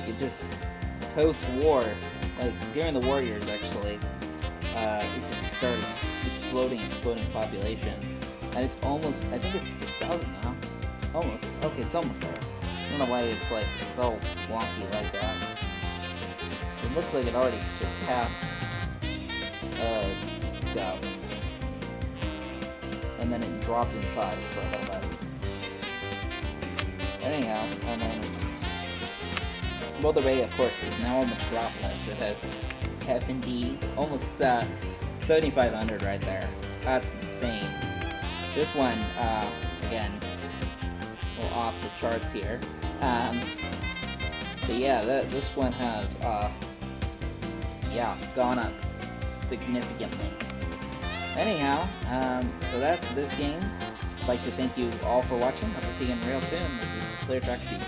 it just, post-war, like during the war years actually, it exploding population, and it's almost, I think it's 6,000 now. Almost. Okay, it's almost there. I don't know why it's like, it's all wonky like that. It looks like it already surpassed 6,000. And then it dropped in size for a little bit. Anyhow, and then Boulder Bay, of course, is now a metropolis. It has 70, almost 7,500 right there. That's insane. This one, again, a little off the charts here. But yeah, this one has, yeah, gone up significantly. Anyhow, so that's this game. I'd like to thank you all for watching. Hope to see you again real soon. This is Clear Track Speed.